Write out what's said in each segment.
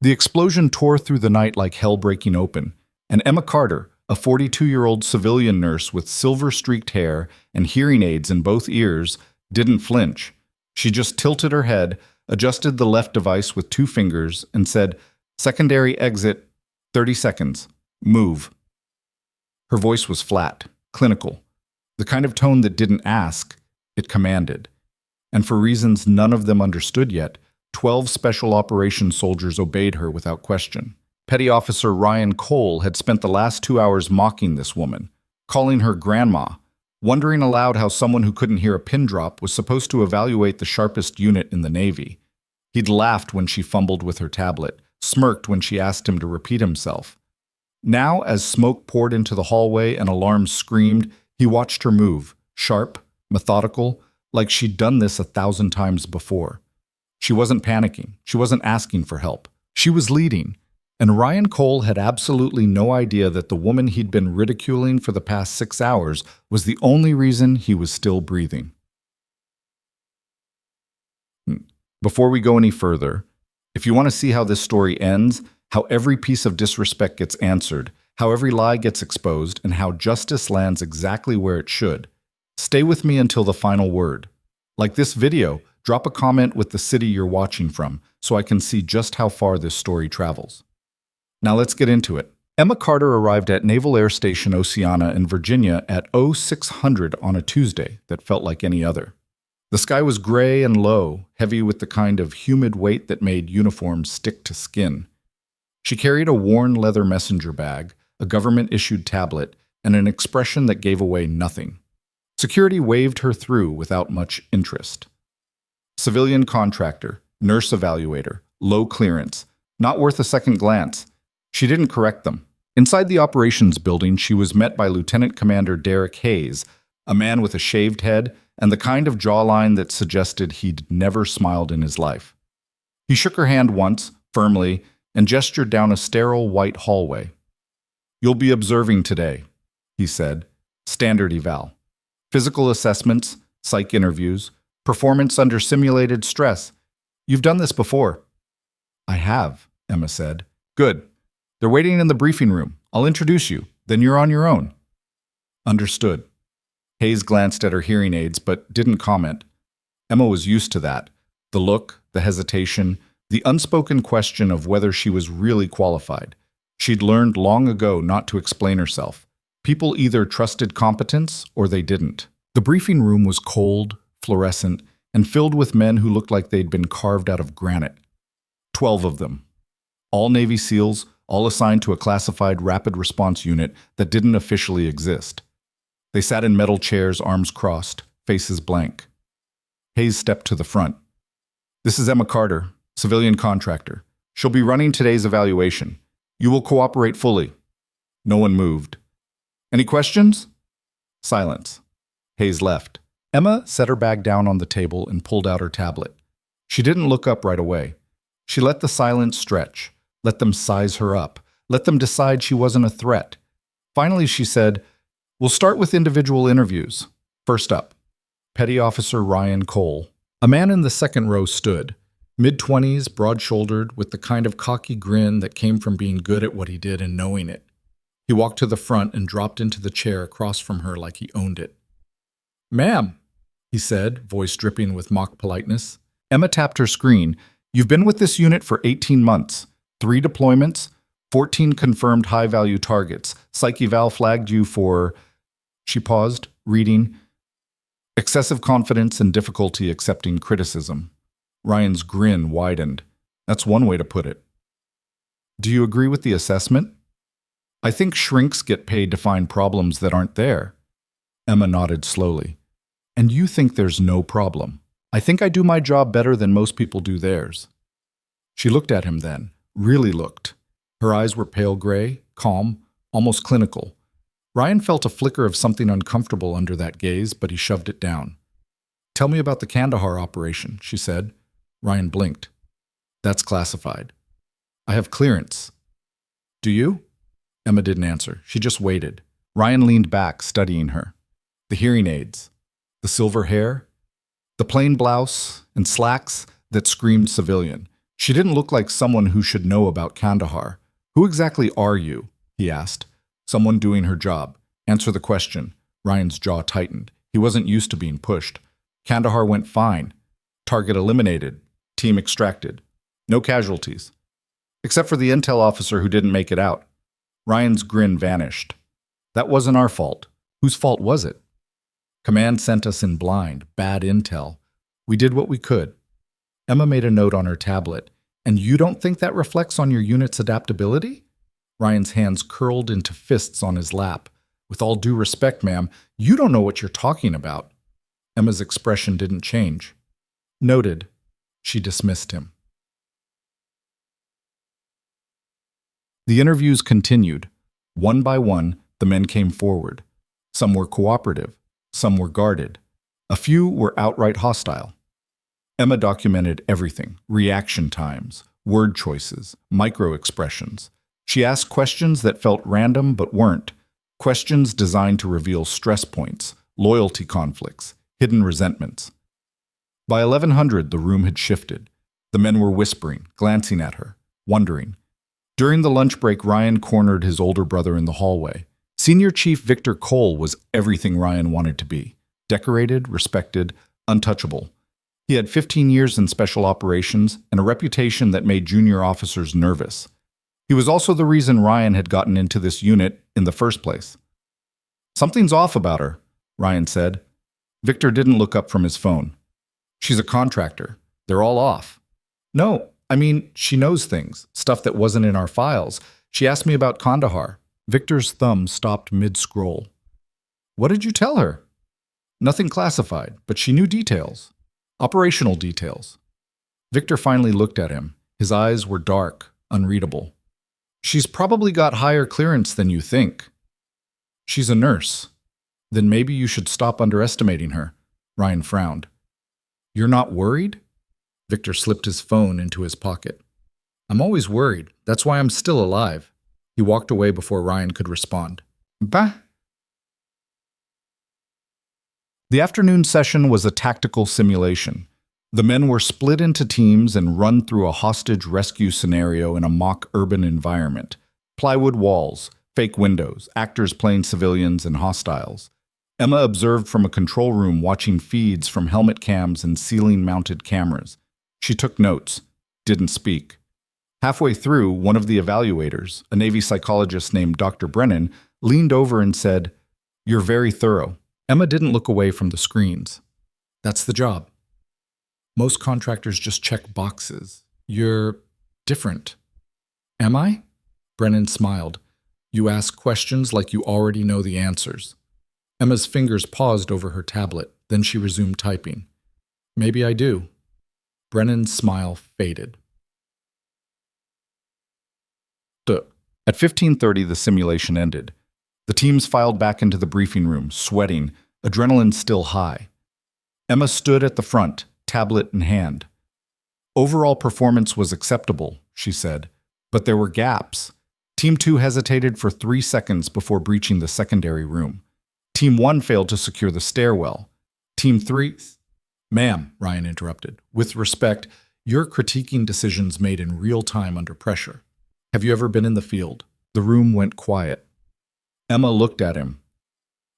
The explosion tore through the night like hell breaking open, and Emma Carter, a 42-year-old civilian nurse with silver-streaked hair and hearing aids in both ears, didn't flinch. She just tilted her head, adjusted the left device with two fingers, and said, "Secondary exit, 30 seconds. Move." Her voice was flat, clinical, the kind of tone that didn't ask, it commanded. And for reasons none of them understood yet, 12 special operations soldiers obeyed her without question. Petty Officer Ryan Cole had spent the last 2 hours mocking this woman, calling her grandma, wondering aloud how someone who couldn't hear a pin drop was supposed to evaluate the sharpest unit in the Navy. He'd laughed when she fumbled with her tablet, smirked when she asked him to repeat himself. Now, as smoke poured into the hallway and alarms screamed, he watched her move, sharp, methodical, like she'd done this 1,000 times before. She wasn't panicking. She wasn't asking for help. She was leading. And Ryan Cole had absolutely no idea that the woman he'd been ridiculing for the past 6 hours was the only reason he was still breathing. Before we go any further, if you want to see how this story ends, how every piece of disrespect gets answered, how every lie gets exposed, and how justice lands exactly where it should, stay with me until the final word. Like this video, drop a comment with the city you're watching from so I can see just how far this story travels. Now let's get into it. Emma Carter arrived at Naval Air Station Oceana in Virginia at 0600 on a Tuesday that felt like any other. The sky was gray and low, heavy with the kind of humid weight that made uniforms stick to skin. She carried a worn leather messenger bag, a government-issued tablet, and an expression that gave away nothing. Security waved her through without much interest. Civilian contractor, nurse evaluator, low clearance, not worth a second glance. She didn't correct them. Inside the operations building, she was met by Lieutenant Commander Derek Hayes, a man with a shaved head and the kind of jawline that suggested he'd never smiled in his life. He shook her hand once, firmly, and gestured down a sterile white hallway. "You'll be observing today," he said. "Standard eval. Physical assessments, psych interviews, performance under simulated stress. You've done this before." "I have," Emma said. "Good. They're waiting in the briefing room. I'll introduce you. Then you're on your own." "Understood." Hayes glanced at her hearing aids but didn't comment. Emma was used to that. The look, the hesitation, the unspoken question of whether she was really qualified. She'd learned long ago not to explain herself. People either trusted competence or they didn't. The briefing room was cold, fluorescent, and filled with men who looked like they'd been carved out of granite. 12 of them. All Navy SEALs, all assigned to a classified rapid response unit that didn't officially exist. They sat in metal chairs, arms crossed, faces blank. Hayes stepped to the front. "This is Emma Carter, civilian contractor. She'll be running today's evaluation. You will cooperate fully." No one moved. "Any questions?" Silence. Hayes left. Emma set her bag down on the table and pulled out her tablet. She didn't look up right away. She let the silence stretch, let them size her up, let them decide she wasn't a threat. Finally, she said, "We'll start with individual interviews. First up, Petty Officer Ryan Cole." A man in the second row stood, mid-20s, broad-shouldered, with the kind of cocky grin that came from being good at what he did and knowing it. He walked to the front and dropped into the chair across from her like he owned it. "Ma'am," he said, voice dripping with mock politeness. Emma tapped her screen. "You've been with this unit for 18 months, 3 deployments, 14 confirmed high-value targets. Psych eval flagged you for..." She paused, reading, "excessive confidence and difficulty accepting criticism." Ryan's grin widened. "That's one way to put it." "Do you agree with the assessment?" "I think shrinks get paid to find problems that aren't there." Emma nodded slowly. "And you think there's no problem?" "I think I do my job better than most people do theirs." She looked at him then, really looked. Her eyes were pale gray, calm, almost clinical. Ryan felt a flicker of something uncomfortable under that gaze, but he shoved it down. "Tell me about the Kandahar operation," she said. Ryan blinked. "That's classified." "I have clearance." "Do you?" Emma didn't answer. She just waited. Ryan leaned back, studying her. The hearing aids, the silver hair, the plain blouse and slacks that screamed civilian. She didn't look like someone who should know about Kandahar. Who exactly are you? He asked. Someone doing her job. Answer the question. Ryan's jaw tightened. He wasn't used to being pushed. Kandahar went fine. Target eliminated. Team extracted. No casualties. Except for the intel officer who didn't make it out. Ryan's grin vanished. That wasn't our fault. Whose fault was it? Command sent us in blind, bad intel. We did what we could. Emma made a note on her tablet. And you don't think that reflects on your unit's adaptability? Ryan's hands curled into fists on his lap. With all due respect, ma'am, you don't know what you're talking about. Emma's expression didn't change. Noted. She dismissed him. The interviews continued. One by one, the men came forward. Some were cooperative. Some were guarded. A few were outright hostile. Emma documented everything, reaction times, word choices, micro-expressions. She asked questions that felt random but weren't, questions designed to reveal stress points, loyalty conflicts, hidden resentments. By 1100, the room had shifted. The men were whispering, glancing at her, wondering. During the lunch break, Ryan cornered his older brother in the hallway. Senior Chief Victor Cole was everything Ryan wanted to be. Decorated, respected, untouchable. He had 15 years in special operations and a reputation that made junior officers nervous. He was also the reason Ryan had gotten into this unit in the first place. Something's off about her, Ryan said. Victor didn't look up from his phone. She's a contractor. They're all off. No, I mean, she knows things, stuff that wasn't in our files. She asked me about Kandahar. Victor's thumb stopped mid-scroll. What did you tell her? Nothing classified, but she knew details. Operational details. Victor finally looked at him. His eyes were dark, unreadable. She's probably got higher clearance than you think. She's a nurse. Then maybe you should stop underestimating her. Ryan frowned. You're not worried? Victor slipped his phone into his pocket. I'm always worried. That's why I'm still alive. He walked away before Ryan could respond. Bah. The afternoon session was a tactical simulation. The men were split into teams and run through a hostage rescue scenario in a mock urban environment. Plywood walls, fake windows, actors playing civilians and hostiles. Emma observed from a control room watching feeds from helmet cams and ceiling-mounted cameras. She took notes, didn't speak. Halfway through, one of the evaluators, a Navy psychologist named Dr. Brennan, leaned over and said, "You're very thorough." Emma didn't look away from the screens. That's the job. Most contractors just check boxes. You're different. Am I? Brennan smiled. You ask questions like you already know the answers. Emma's fingers paused over her tablet, then she resumed typing. Maybe I do. Brennan's smile faded. At 15:30, the simulation ended. The teams filed back into the briefing room, sweating, adrenaline still high. Emma stood at the front, tablet in hand. Overall performance was acceptable, she said, but there were gaps. Team 2 hesitated for 3 seconds before breaching the secondary room. Team 1 failed to secure the stairwell. Team 3... Ma'am, Ryan interrupted, with respect, you're critiquing decisions made in real time under pressure. Have you ever been in the field? The room went quiet. Emma looked at him.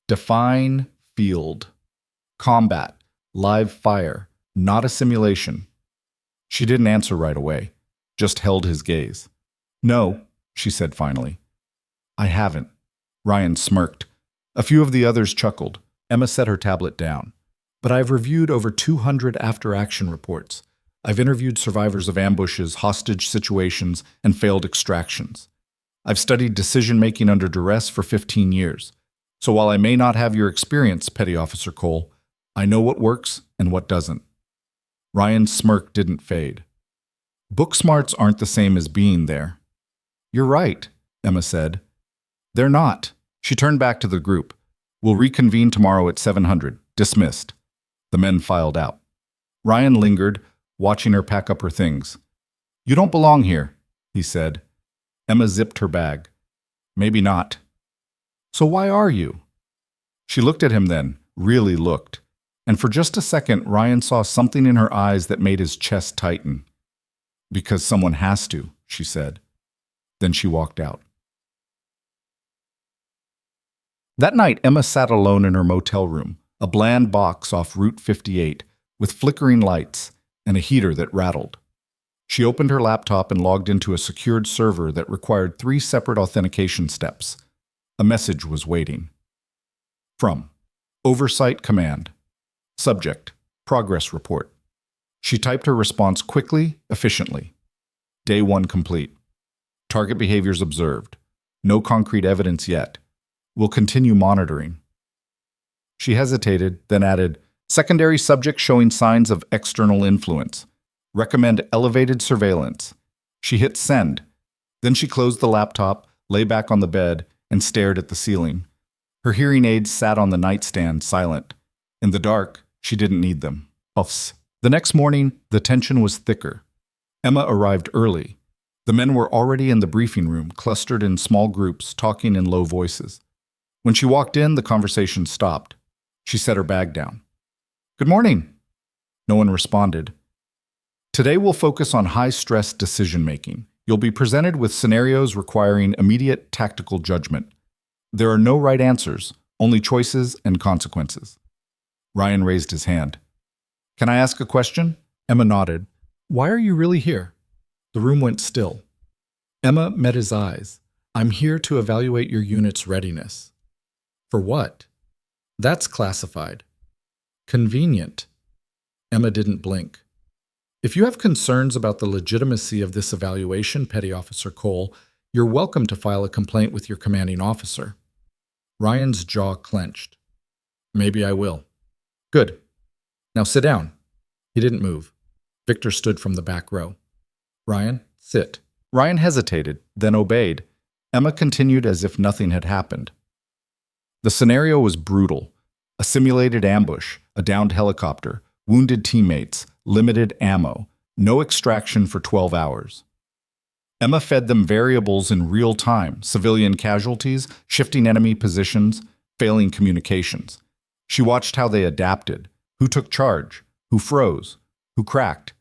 Define field. Combat. Live fire. Not a simulation. She didn't answer right away, just held his gaze. No, she said finally. I haven't. Ryan smirked. A few of the others chuckled. Emma set her tablet down. But I've reviewed over 200 after-action reports. I've interviewed survivors of ambushes, hostage situations, and failed extractions. I've studied decision-making under duress for 15 years. So while I may not have your experience, Petty Officer Cole, I know what works and what doesn't. Ryan's smirk didn't fade. Book smarts aren't the same as being there. You're right, Emma said. They're not. She turned back to the group. We'll reconvene tomorrow at 700. Dismissed. The men filed out. Ryan lingered, watching her pack up her things. You don't belong here, he said. Emma zipped her bag. Maybe not. So why are you? She looked at him then, really looked. And for just a second, Ryan saw something in her eyes that made his chest tighten. Because someone has to, she said. Then she walked out. That night, Emma sat alone in her motel room, a bland box off Route 58, with flickering lights and a heater that rattled. She opened her laptop and logged into a secured server that required 3 separate authentication steps. A message was waiting. From Oversight Command. Subject, Progress Report. She typed her response quickly, efficiently. Day 1 complete. Target behaviors observed. No concrete evidence yet. We'll continue monitoring. She hesitated, then added, secondary subject showing signs of external influence. Recommend elevated surveillance. She hit send. Then she closed the laptop, lay back on the bed, and stared at the ceiling. Her hearing aids sat on the nightstand, silent. In the dark, she didn't need them. Puffs. The next morning, the tension was thicker. Emma arrived early. The men were already in the briefing room, clustered in small groups, talking in low voices. When she walked in, the conversation stopped. She set her bag down. Good morning. No one responded. Today we'll focus on high-stress decision-making. You'll be presented with scenarios requiring immediate tactical judgment. There are no right answers, only choices and consequences. Ryan raised his hand. Can I ask a question? Emma nodded. Why are you really here? The room went still. Emma met his eyes. I'm here to evaluate your unit's readiness. For what? That's classified. Convenient. Emma didn't blink. If you have concerns about the legitimacy of this evaluation, Petty Officer Cole, you're welcome to file a complaint with your commanding officer. Ryan's jaw clenched. Maybe I will. Good. Now sit down. He didn't move. Victor stood from the back row. Ryan, sit. Ryan hesitated, then obeyed. Emma continued as if nothing had happened. The scenario was brutal. A simulated ambush, a downed helicopter, wounded teammates, limited ammo, no extraction for 12 hours. Emma fed them variables in real time, civilian casualties, shifting enemy positions, failing communications. She watched how they adapted, who took charge, who froze, who cracked.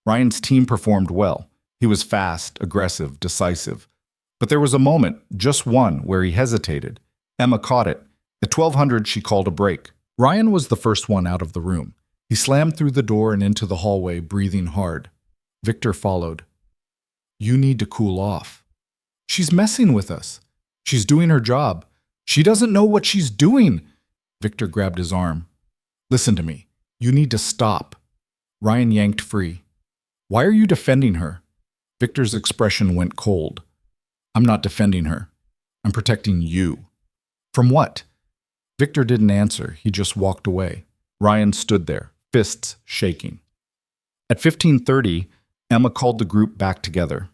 Ryan's team performed well. He was fast, aggressive, decisive. But there was a moment, just one, where he hesitated. Emma caught it. At 1200, she called a break. Ryan was the first one out of the room. He slammed through the door and into the hallway, breathing hard. Victor followed. You need to cool off. She's messing with us. She's doing her job. She doesn't know what she's doing. Victor grabbed his arm. Listen to me. You need to stop. Ryan yanked free. Why are you defending her? Victor's expression went cold. I'm not defending her. I'm protecting you. From what? Victor didn't answer. He just walked away. Ryan stood there, fists shaking. At 15:30, Emma called the group back together.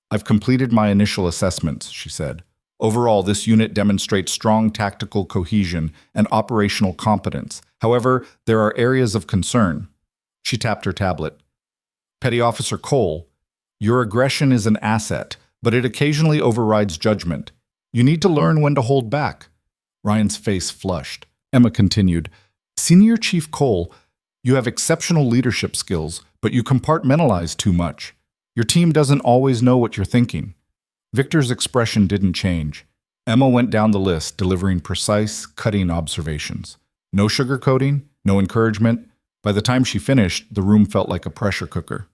I've completed my initial assessments, she said. Overall, this unit demonstrates strong tactical cohesion and operational competence. However, there are areas of concern. She tapped her tablet. Petty Officer Cole, your aggression is an asset, but it occasionally overrides judgment. You need to learn when to hold back. Ryan's face flushed. Emma continued, Senior Chief Cole, you have exceptional leadership skills, but you compartmentalize too much. Your team doesn't always know what you're thinking. Victor's expression didn't change. Emma went down the list, delivering precise, cutting observations. No sugarcoating, no encouragement. By the time she finished, the room felt like a pressure cooker.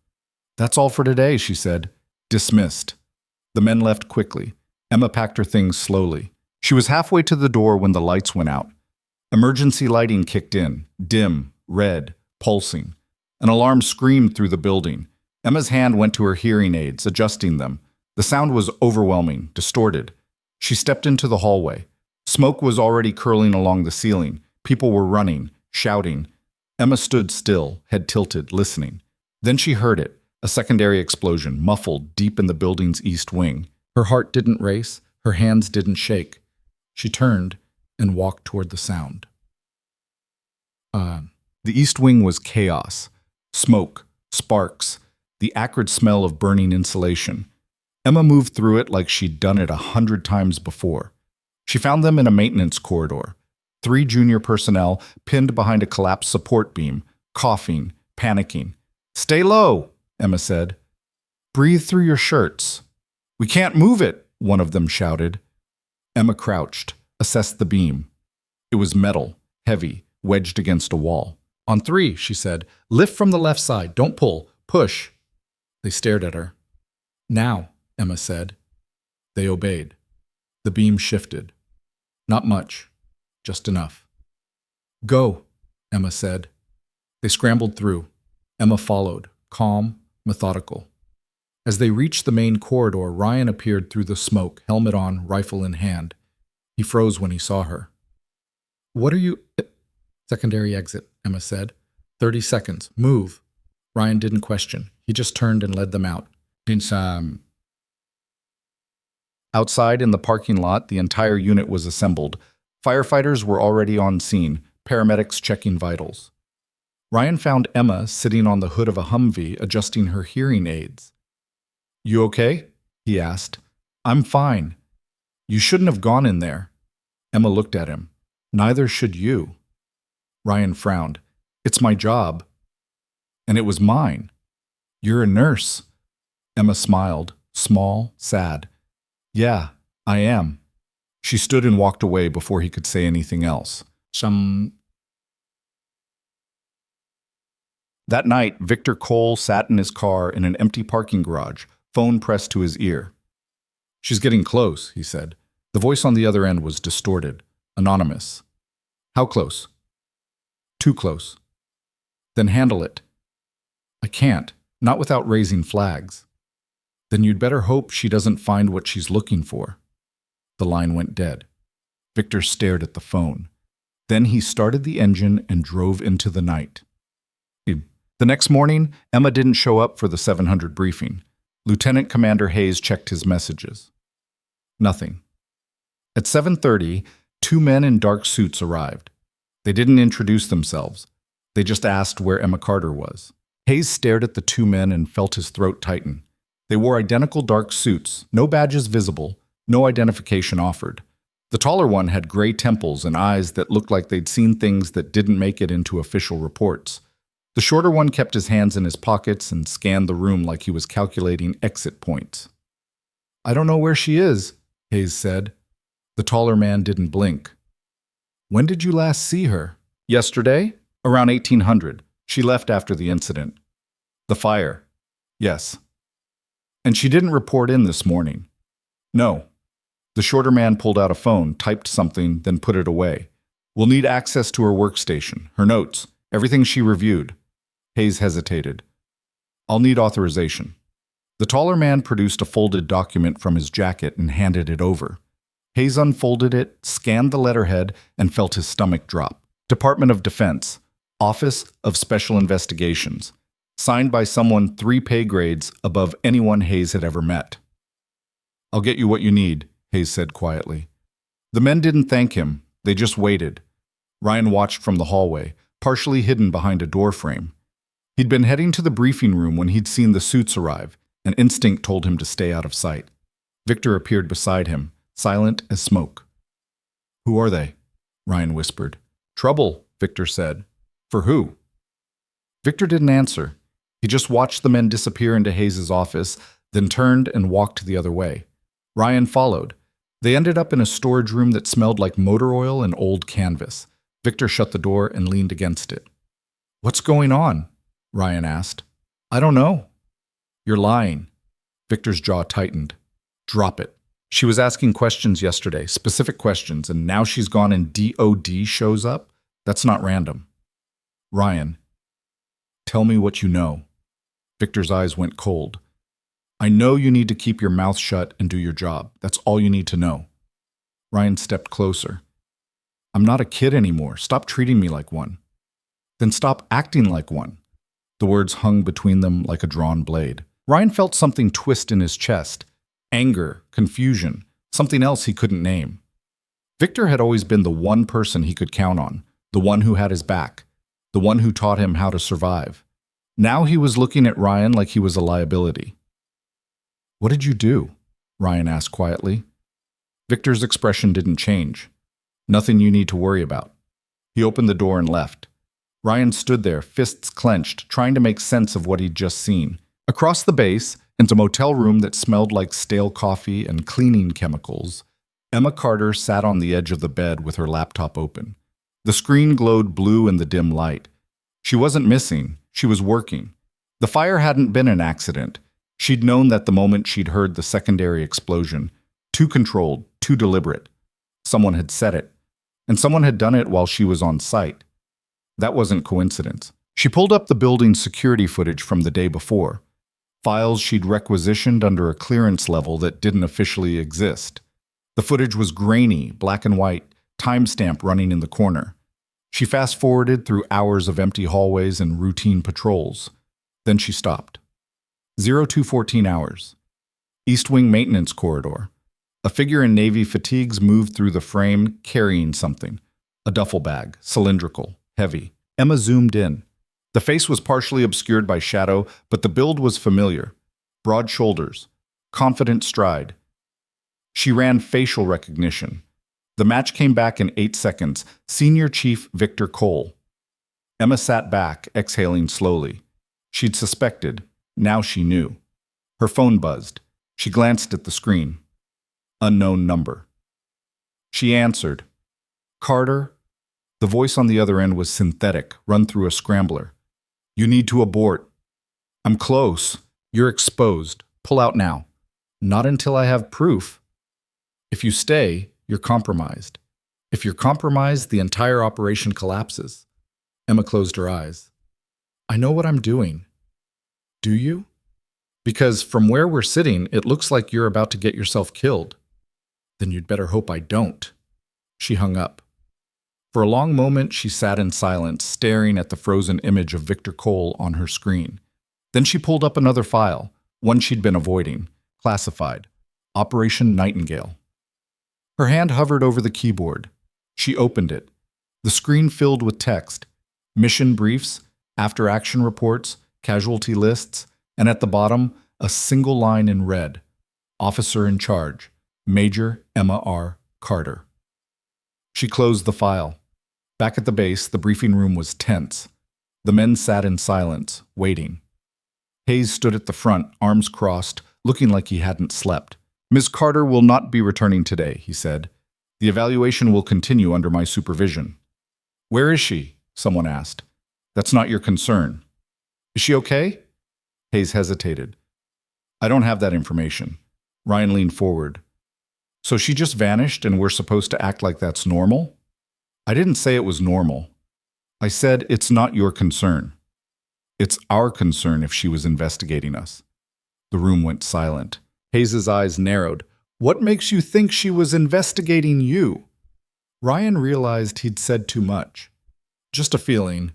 That's all for today, she said. Dismissed. The men left quickly. Emma packed her things slowly. She was halfway to the door when the lights went out. Emergency lighting kicked in, dim, red, pulsing. An alarm screamed through the building. Emma's hand went to her hearing aids, adjusting them. The sound was overwhelming, distorted. She stepped into the hallway. Smoke was already curling along the ceiling. People were running, shouting. Emma stood still, head tilted, listening. Then she heard it, a secondary explosion, muffled deep in the building's east wing. Her heart didn't race, her hands didn't shake. She turned and walked toward the sound. The east wing was chaos. Smoke, sparks, the acrid smell of burning insulation. Emma moved through it like she'd done it 100 times before. She found them in a maintenance corridor. 3 junior personnel pinned behind a collapsed support beam, coughing, panicking. Stay low, Emma said. Breathe through your shirts. We can't move it, one of them shouted. Emma crouched, assessed the beam. It was metal, heavy, wedged against a wall. On 3, she said. Lift from the left side. Don't pull. Push. They stared at her. Now, Emma said. They obeyed. The beam shifted. Not much, just enough. Go, Emma said. They scrambled through. Emma followed, calm, methodical. As they reached the main corridor, Ryan appeared through the smoke, helmet on, rifle in hand. He froze when he saw her. What are you... Secondary exit, Emma said. 30 seconds. Move. Ryan didn't question. He just turned and led them out. Outside in the parking lot, the entire unit was assembled. Firefighters were already on scene, paramedics checking vitals. Ryan found Emma sitting on the hood of a Humvee, adjusting her hearing aids. You okay? He asked. I'm fine. You shouldn't have gone in there. Emma looked at him. Neither should you. Ryan frowned. It's my job. And it was mine. You're a nurse. Emma smiled, small, sad. Yeah, I am. She stood and walked away before he could say anything else. That night, Victor Cole sat in his car in an empty parking garage, phone pressed to his ear. She's getting close, he said. The voice on the other end was distorted, anonymous. How close? Too close. Then handle it. I can't, not without raising flags. Then you'd better hope she doesn't find what she's looking for. The line went dead. Victor stared at the phone. Then he started the engine and drove into the night. The next morning, Emma didn't show up for the 700 briefing. Lieutenant Commander Hayes checked his messages. Nothing. At 7:30, 2 men in dark suits arrived. They didn't introduce themselves. They just asked where Emma Carter was. Hayes stared at the 2 men and felt his throat tighten. They wore identical dark suits, no badges visible, no identification offered. The taller one had gray temples and eyes that looked like they'd seen things that didn't make it into official reports. The shorter one kept his hands in his pockets and scanned the room like he was calculating exit points. I don't know where she is, Hayes said. The taller man didn't blink. When did you last see her? Yesterday? Around 1800. She left after the incident. The fire? Yes. And she didn't report in this morning? No. The shorter man pulled out a phone, typed something, then put it away. We'll need access to her workstation, her notes, everything she reviewed. Hayes hesitated. I'll need authorization. The taller man produced a folded document from his jacket and handed it over. Hayes unfolded it, scanned the letterhead, and felt his stomach drop. Department of Defense, Office of Special Investigations, signed by someone 3 pay grades above anyone Hayes had ever met. I'll get you what you need, Hayes said quietly. The men didn't thank him, they just waited. Ryan watched from the hallway, partially hidden behind a door frame. He'd been heading to the briefing room when he'd seen the suits arrive, and instinct told him to stay out of sight. Victor appeared beside him, silent as smoke. Who are they? Ryan whispered. Trouble, Victor said. For who? Victor didn't answer. He just watched the men disappear into Hayes' office, then turned and walked the other way. Ryan followed. They ended up in a storage room that smelled like motor oil and old canvas. Victor shut the door and leaned against it. What's going on? Ryan asked. I don't know. You're lying. Victor's jaw tightened. Drop it. She was asking questions yesterday, specific questions, and now she's gone and DOD shows up? That's not random. Ryan, tell me what you know. Victor's eyes went cold. I know you need to keep your mouth shut and do your job. That's all you need to know. Ryan stepped closer. I'm not a kid anymore. Stop treating me like one. Then stop acting like one. The words hung between them like a drawn blade. Ryan felt something twist in his chest. Anger, confusion, something else he couldn't name. Victor had always been the one person he could count on, the one who had his back, the one who taught him how to survive. Now he was looking at Ryan like he was a liability. What did you do? Ryan asked quietly. Victor's expression didn't change. Nothing you need to worry about. He opened the door and left. Ryan stood there, fists clenched, trying to make sense of what he'd just seen. Across the base, In a motel room that smelled like stale coffee and cleaning chemicals, Emma Carter sat on the edge of the bed with her laptop open. The screen glowed blue in the dim light. She wasn't missing, she was working. The fire hadn't been an accident. She'd known that the moment she'd heard the secondary explosion. Too controlled, too deliberate. Someone had set it, and someone had done it while she was on site. That wasn't coincidence. She pulled up the building's security footage from the day before. Files she'd requisitioned under a clearance level that didn't officially exist. The footage was grainy, black and white, timestamp running in the corner. She fast-forwarded through hours of empty hallways and routine patrols. Then she stopped. 0214 hours. East Wing maintenance corridor. A figure in navy fatigues moved through the frame, carrying something. A duffel bag, cylindrical, heavy. Emma zoomed in. The face was partially obscured by shadow, but the build was familiar. Broad shoulders, confident stride. She ran facial recognition. The match came back in 8 seconds. Senior Chief Victor Cole. Emma sat back, exhaling slowly. She'd suspected. Now she knew. Her phone buzzed. She glanced at the screen. Unknown number. She answered. Carter? The voice on the other end was synthetic, run through a scrambler. You need to abort. I'm close. You're exposed. Pull out now. Not until I have proof. If you stay, you're compromised. If you're compromised, the entire operation collapses. Emma closed her eyes. I know what I'm doing. Do you? Because from where we're sitting, it looks like you're about to get yourself killed. Then you'd better hope I don't. She hung up. For a long moment, she sat in silence, staring at the frozen image of Victor Cole on her screen. Then she pulled up another file, one she'd been avoiding, classified, Operation Nightingale. Her hand hovered over the keyboard. She opened it. The screen filled with text, mission briefs, after-action reports, casualty lists, and at the bottom, a single line in red, Officer in Charge, Major Emma R. Carter. She closed the file. Back at the base, the briefing room was tense. The men sat in silence, waiting. Hayes stood at the front, arms crossed, looking like he hadn't slept. Ms. Carter will not be returning today, he said. The evaluation will continue under my supervision. Where is she? Someone asked. That's not your concern. Is she okay? Hayes hesitated. I don't have that information. Ryan leaned forward. So she just vanished and we're supposed to act like that's normal? I didn't say it was normal. I said it's not your concern. It's our concern if she was investigating us. The room went silent. Hayes's eyes narrowed. What makes you think she was investigating you? Ryan realized he'd said too much. Just a feeling.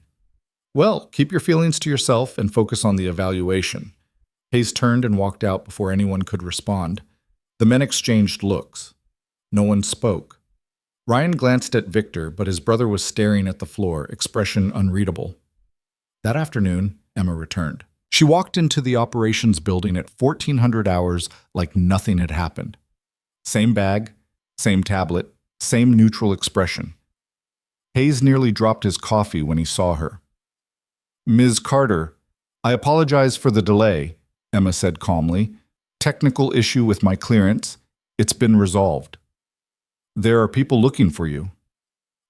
Well, keep your feelings to yourself and focus on the evaluation. Hayes turned and walked out before anyone could respond. The men exchanged looks. No one spoke. Ryan glanced at Victor, but his brother was staring at the floor, expression unreadable. That afternoon, Emma returned. She walked into the operations building at 1400 hours like nothing had happened. Same bag, same tablet, same neutral expression. Hayes nearly dropped his coffee when he saw her. Ms. Carter, I apologize for the delay, Emma said calmly. Technical issue with my clearance. It's been resolved. There are people looking for you.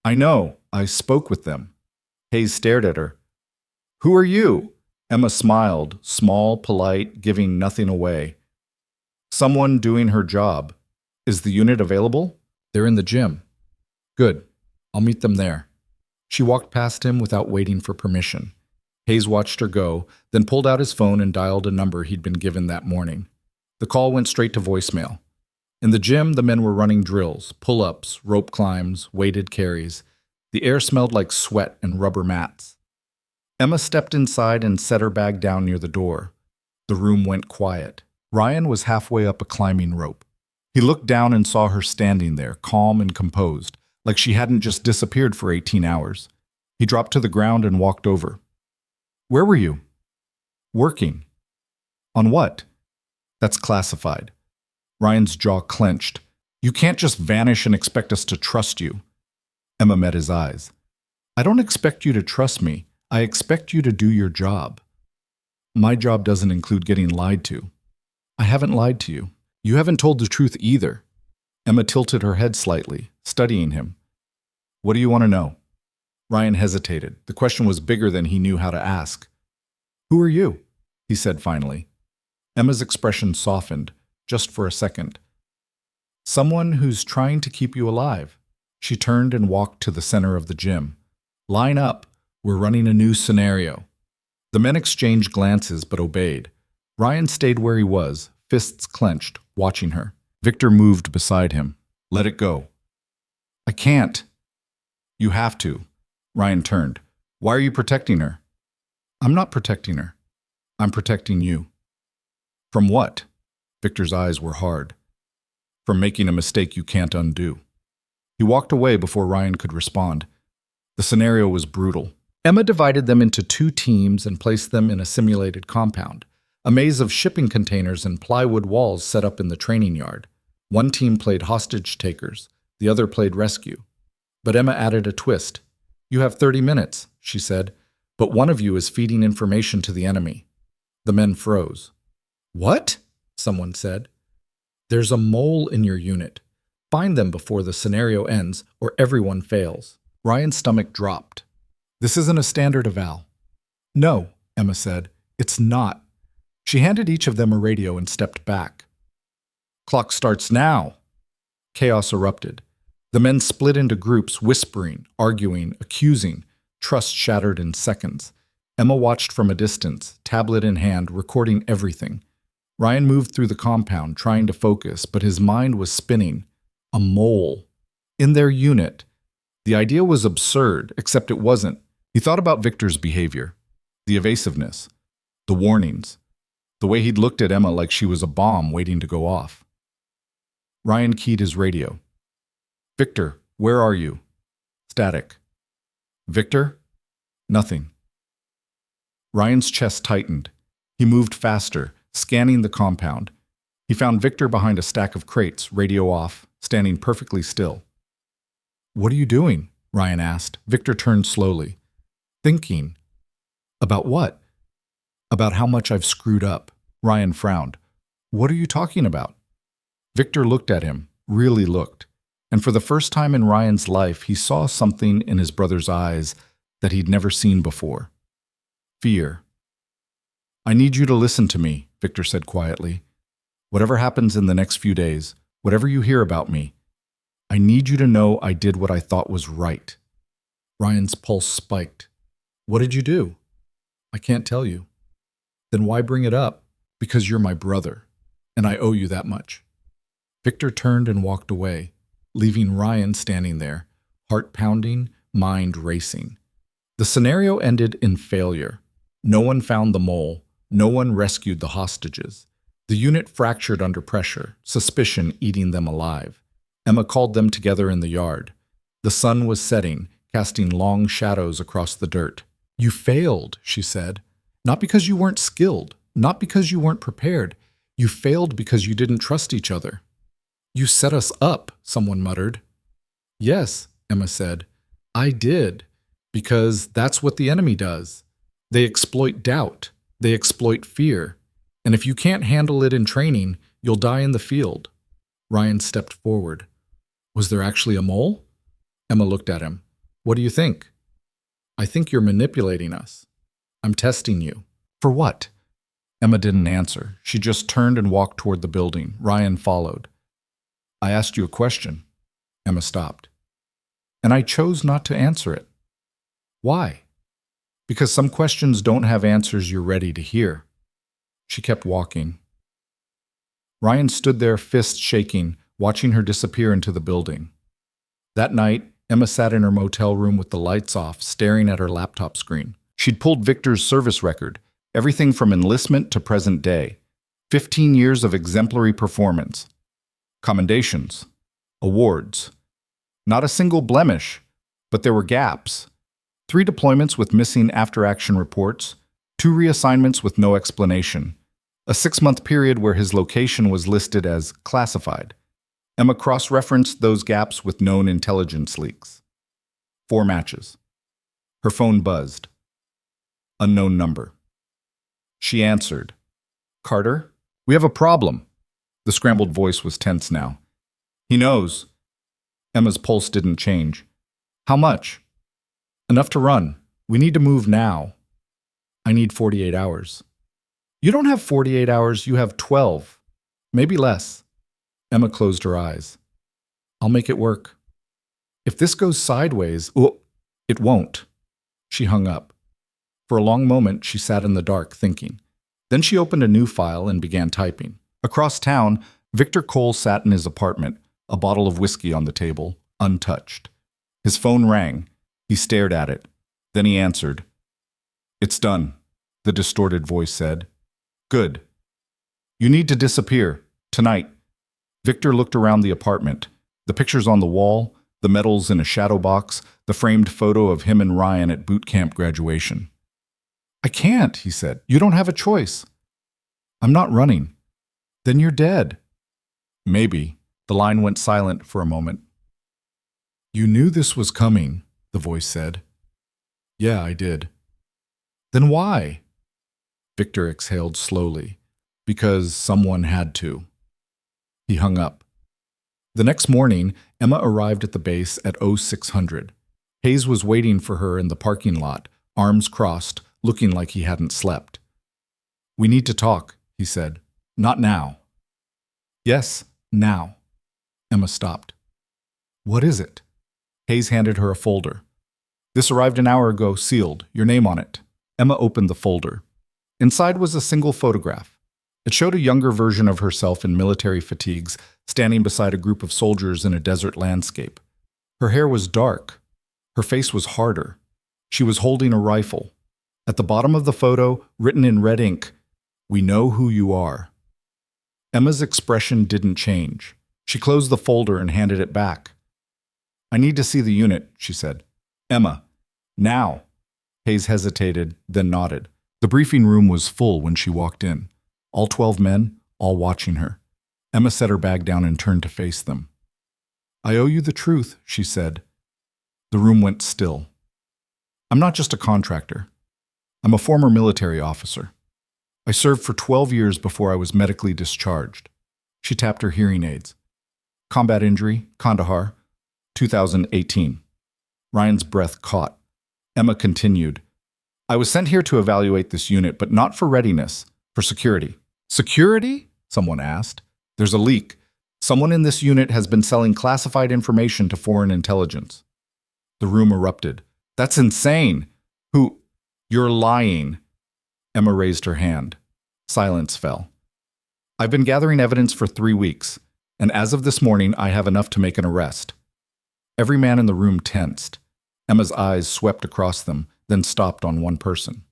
I know. I spoke with them. Hayes stared at her. Who are you? Emma smiled, small, polite, giving nothing away. Someone doing her job. Is the unit available? They're in the gym. Good. I'll meet them there. She walked past him without waiting for permission. Hayes watched her go, then pulled out his phone and dialed a number he'd been given that morning. The call went straight to voicemail. In the gym, the men were running drills, pull-ups, rope climbs, weighted carries. The air smelled like sweat and rubber mats. Emma stepped inside and set her bag down near the door. The room went quiet. Ryan was halfway up a climbing rope. He looked down and saw her standing there, calm and composed, like she hadn't just disappeared for 18 hours. He dropped to the ground and walked over. Where were you? Working. On what? That's classified. Ryan's jaw clenched. You can't just vanish and expect us to trust you. Emma met his eyes. I don't expect you to trust me. I expect you to do your job. My job doesn't include getting lied to. I haven't lied to you. You haven't told the truth either. Emma tilted her head slightly, studying him. What do you want to know? Ryan hesitated. The question was bigger than he knew how to ask. Who are you? He said finally. Emma's expression softened, just for a second. Someone who's trying to keep you alive. She turned and walked to the center of the gym. Line up. We're running a new scenario. The men exchanged glances but obeyed. Ryan stayed where he was, fists clenched, watching her. Victor moved beside him. Let it go. I can't. You have to. Ryan turned. Why are you protecting her? I'm not protecting her. I'm protecting you. From what? Victor's eyes were hard. From making a mistake you can't undo. He walked away before Ryan could respond. The scenario was brutal. Emma divided them into 2 teams and placed them in a simulated compound, a maze of shipping containers and plywood walls set up in the training yard. One team played hostage takers, the other played rescue. But Emma added a twist. You have 30 minutes, she said, but one of you is feeding information to the enemy. The men froze. What? Someone said. There's a mole in your unit. Find them before the scenario ends or everyone fails. Ryan's stomach dropped. This isn't a standard eval. No, Emma said. It's not. She handed each of them a radio and stepped back. Clock starts now. Chaos erupted. The men split into groups, whispering, arguing, accusing. Trust shattered in seconds. Emma watched from a distance, tablet in hand, recording everything. Ryan moved through the compound, trying to focus, but his mind was spinning. A mole. In their unit. The idea was absurd, except it wasn't. He thought about Victor's behavior. The evasiveness. The warnings. The way he'd looked at Emma like she was a bomb waiting to go off. Ryan keyed his radio. Victor, where are you? Static. Victor? Nothing. Ryan's chest tightened. He moved faster, scanning the compound. He found Victor behind a stack of crates, radio off, standing perfectly still. What are you doing? Ryan asked. Victor turned slowly. Thinking. About what? About how much I've screwed up. Ryan frowned. What are you talking about? Victor looked at him, really looked. And for the first time in Ryan's life, he saw something in his brother's eyes that he'd never seen before. Fear. I need you to listen to me, Victor said quietly. Whatever happens in the next few days, whatever you hear about me, I need you to know I did what I thought was right. Ryan's pulse spiked. What did you do? I can't tell you. Then why bring it up? Because you're my brother, and I owe you that much. Victor turned and walked away, leaving Ryan standing there, heart pounding, mind racing. The scenario ended in failure. No one found the mole. No one rescued the hostages. The unit fractured under pressure, suspicion eating them alive. Emma called them together in the yard. The sun was setting, casting long shadows across the dirt. You failed, she said. Not because you weren't skilled, not because you weren't prepared. You failed because you didn't trust each other. You set us up, someone muttered. Yes, Emma said. I did, because that's what the enemy does. They exploit doubt. They exploit fear. And if you can't handle it in training, you'll die in the field. Ryan stepped forward. Was there actually a mole? Emma looked at him. What do you think? I think you're manipulating us. I'm testing you. For what? Emma didn't answer. She just turned and walked toward the building. Ryan followed. I asked you a question. Emma stopped. And I chose not to answer it. Why? Because some questions don't have answers you're ready to hear. She kept walking. Ryan stood there, fists shaking, watching her disappear into the building. That night, Emma sat in her motel room with the lights off, staring at her laptop screen. She'd pulled Victor's service record, everything from enlistment to present day. 15 years of exemplary performance. Commendations. Awards. Not a single blemish, but there were gaps. 3 deployments with missing after-action reports, 2 reassignments with no explanation, a 6-month period where his location was listed as classified. Emma cross-referenced those gaps with known intelligence leaks. 4 matches. Her phone buzzed. Unknown number. She answered. Carter? We have a problem. The scrambled voice was tense now. He knows. Emma's pulse didn't change. How much? Enough to run. We need to move now. I need 48 hours. You don't have 48 hours, you have 12. Maybe less. Emma closed her eyes. I'll make it work. If this goes sideways, it won't. She hung up. For a long moment, she sat in the dark, thinking. Then she opened a new file and began typing. Across town, Victor Cole sat in his apartment, a bottle of whiskey on the table, untouched. His phone rang. He stared at it. Then he answered. It's done, the distorted voice said. Good. You need to disappear. Tonight. Victor looked around the apartment. The pictures on the wall, the medals in a shadow box, the framed photo of him and Ryan at boot camp graduation. I can't, he said. You don't have a choice. I'm not running. Then you're dead. Maybe. The line went silent for a moment. You knew this was coming, the voice said. Yeah, I did. Then why? Victor exhaled slowly. Because someone had to. He hung up. The next morning, Emma arrived at the base at 0600. Hayes was waiting for her in the parking lot, arms crossed, looking like he hadn't slept. We need to talk, he said. Not now. Yes, now. Emma stopped. What is it? Hayes handed her a folder. This arrived an hour ago, sealed, your name on it. Emma opened the folder. Inside was a single photograph. It showed a younger version of herself in military fatigues, standing beside a group of soldiers in a desert landscape. Her hair was dark. Her face was harder. She was holding a rifle. At the bottom of the photo, written in red ink, "We know who you are." Emma's expression didn't change. She closed the folder and handed it back. I need to see the unit, she said. Emma, now. Hayes hesitated, then nodded. The briefing room was full when she walked in. All 12 men, all watching her. Emma set her bag down and turned to face them. I owe you the truth, she said. The room went still. I'm not just a contractor. I'm a former military officer. I served for 12 years before I was medically discharged. She tapped her hearing aids. Combat injury, Kandahar, 2018. Ryan's breath caught. Emma continued. I was sent here to evaluate this unit, but not for readiness, for security. Security? Someone asked. There's a leak. Someone in this unit has been selling classified information to foreign intelligence. The room erupted. That's insane. Who? You're lying. Emma raised her hand. Silence fell. I've been gathering evidence for 3 weeks, and as of this morning, I have enough to make an arrest. Every man in the room tensed. Emma's eyes swept across them, then stopped on one person.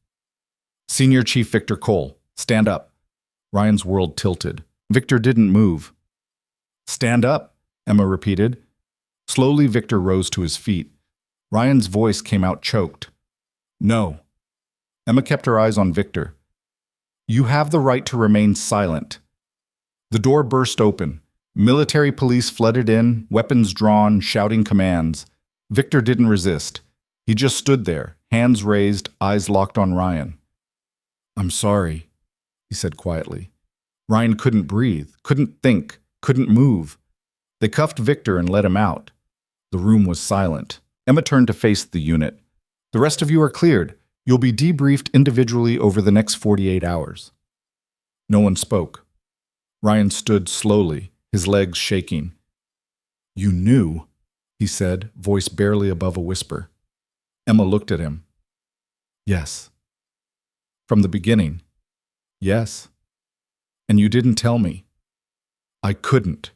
Senior Chief Victor Cole, stand up. Ryan's world tilted. Victor didn't move. Stand up, Emma repeated. Slowly, Victor rose to his feet. Ryan's voice came out choked. No. Emma kept her eyes on Victor. You have the right to remain silent. The door burst open. Military police flooded in, weapons drawn, shouting commands. Victor didn't resist. He just stood there, hands raised, eyes locked on Ryan. I'm sorry, he said quietly. Ryan couldn't breathe, couldn't think, couldn't move. They cuffed Victor and let him out. The room was silent. Emma turned to face the unit. The rest of you are cleared. You'll be debriefed individually over the next 48 hours. No one spoke. Ryan stood slowly, his legs shaking. You knew, he said, voice barely above a whisper. Emma looked at him. Yes. From the beginning. Yes. And you didn't tell me. I couldn't.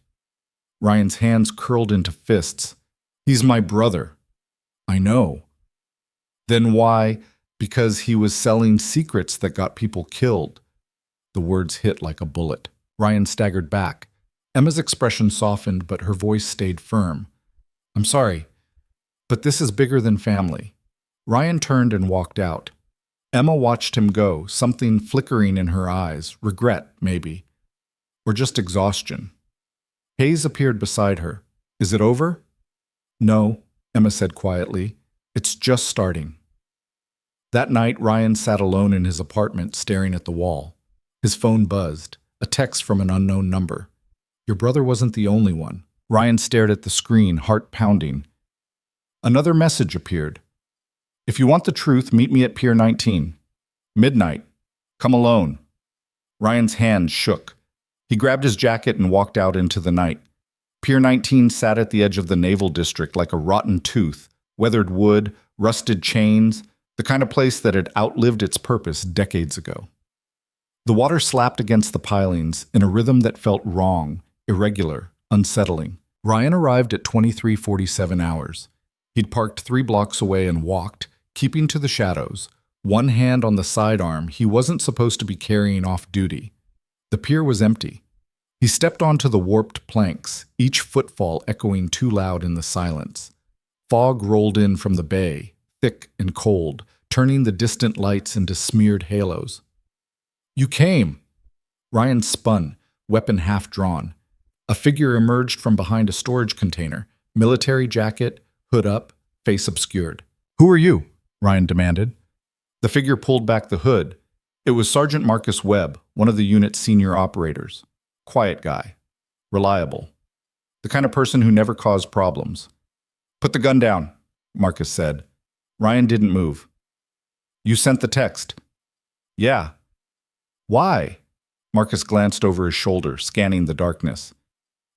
Ryan's hands curled into fists. He's my brother. I know. Then why? Because he was selling secrets that got people killed. The words hit like a bullet. Ryan staggered back. Emma's expression softened, but her voice stayed firm. I'm sorry, but this is bigger than family. Ryan turned and walked out. Emma watched him go, something flickering in her eyes, regret, maybe, or just exhaustion. Hayes appeared beside her. Is it over? No, Emma said quietly. It's just starting. That night, Ryan sat alone in his apartment, staring at the wall. His phone buzzed. A text from an unknown number. Your brother wasn't the only one. Ryan stared at the screen, heart pounding. Another message appeared. If you want the truth, meet me at Pier 19. Midnight. Come alone. Ryan's hands shook. He grabbed his jacket and walked out into the night. Pier 19 sat at the edge of the naval district like a rotten tooth, weathered wood, rusted chains, the kind of place that had outlived its purpose decades ago. The water slapped against the pilings in a rhythm that felt wrong, irregular, unsettling. Ryan arrived at 23:47 hours. He'd parked 3 blocks away and walked, keeping to the shadows, one hand on the sidearm he wasn't supposed to be carrying off duty. The pier was empty. He stepped onto the warped planks, each footfall echoing too loud in the silence. Fog rolled in from the bay, thick and cold, turning the distant lights into smeared halos. You came! Ryan spun, weapon half drawn. A figure emerged from behind a storage container, military jacket, hood up, face obscured. Who are you? Ryan demanded. The figure pulled back the hood. It was Sergeant Marcus Webb, one of the unit's senior operators. Quiet guy. Reliable. The kind of person who never caused problems. Put the gun down, Marcus said. Ryan didn't move. You sent the text. Yeah. Why? Marcus glanced over his shoulder, scanning the darkness.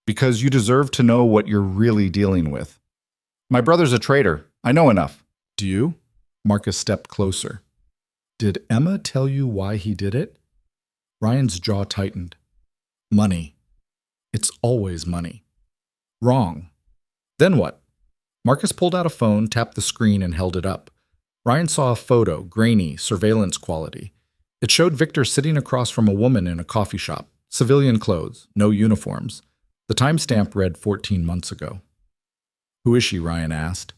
Because you deserve to know what you're really dealing with. My brother's a traitor. I know enough. Do you? Marcus stepped closer. Did Emma tell you why he did it? Ryan's jaw tightened. Money. It's always money. Wrong. Then what? Marcus pulled out a phone, tapped the screen, and held it up. Ryan saw a photo, grainy, surveillance quality. It showed Victor sitting across from a woman in a coffee shop, civilian clothes, no uniforms. The timestamp read 14 months ago. Who is she? Ryan asked.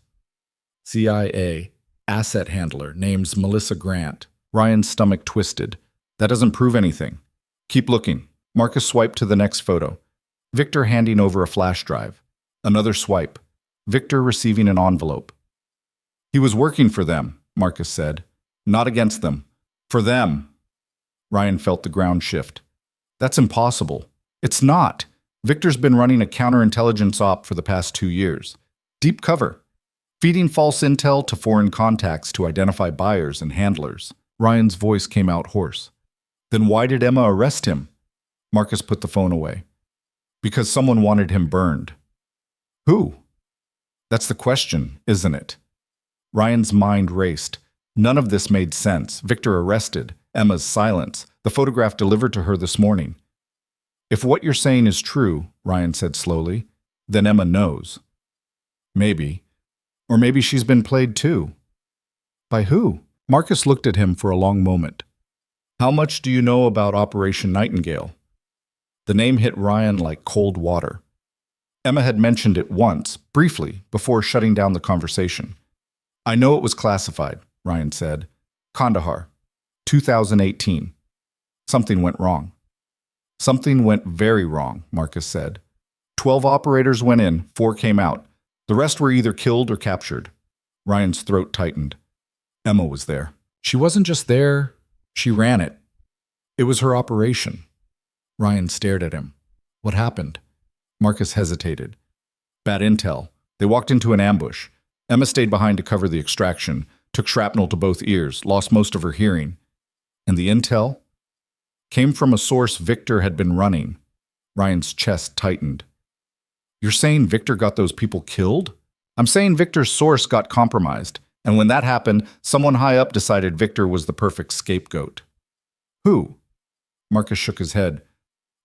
CIA, asset handler, name's Melissa Grant. Ryan's stomach twisted. That doesn't prove anything. Keep looking. Marcus swiped to the next photo. Victor handing over a flash drive. Another swipe. Victor receiving an envelope. He was working for them, Marcus said. Not against them. For them. Ryan felt the ground shift. That's impossible. It's not. Victor's been running a counterintelligence op for the past 2 years. Deep cover. Feeding false intel to foreign contacts to identify buyers and handlers. Ryan's voice came out hoarse. Then why did Emma arrest him? Marcus put the phone away. Because someone wanted him burned. Who? That's the question, isn't it? Ryan's mind raced. None of this made sense. Victor arrested. Emma's silence. The photograph delivered to her this morning. If what you're saying is true, Ryan said slowly, then Emma knows. Maybe. Or maybe she's been played too. By who? Marcus looked at him for a long moment. How much do you know about Operation Nightingale? The name hit Ryan like cold water. Emma had mentioned it once, briefly, before shutting down the conversation. I know it was classified, Ryan said. Kandahar, 2018. Something went wrong. Something went very wrong, Marcus said. 12 operators went in, 4 came out. The rest were either killed or captured. Ryan's throat tightened. Emma was there. She wasn't just there, she ran it. It was her operation. Ryan stared at him. What happened? Marcus hesitated. Bad intel. They walked into an ambush. Emma stayed behind to cover the extraction, took shrapnel to both ears, lost most of her hearing. And the intel? Came from a source Victor had been running. Ryan's chest tightened. You're saying Victor got those people killed? I'm saying Victor's source got compromised, and when that happened, someone high up decided Victor was the perfect scapegoat. Who? Marcus shook his head.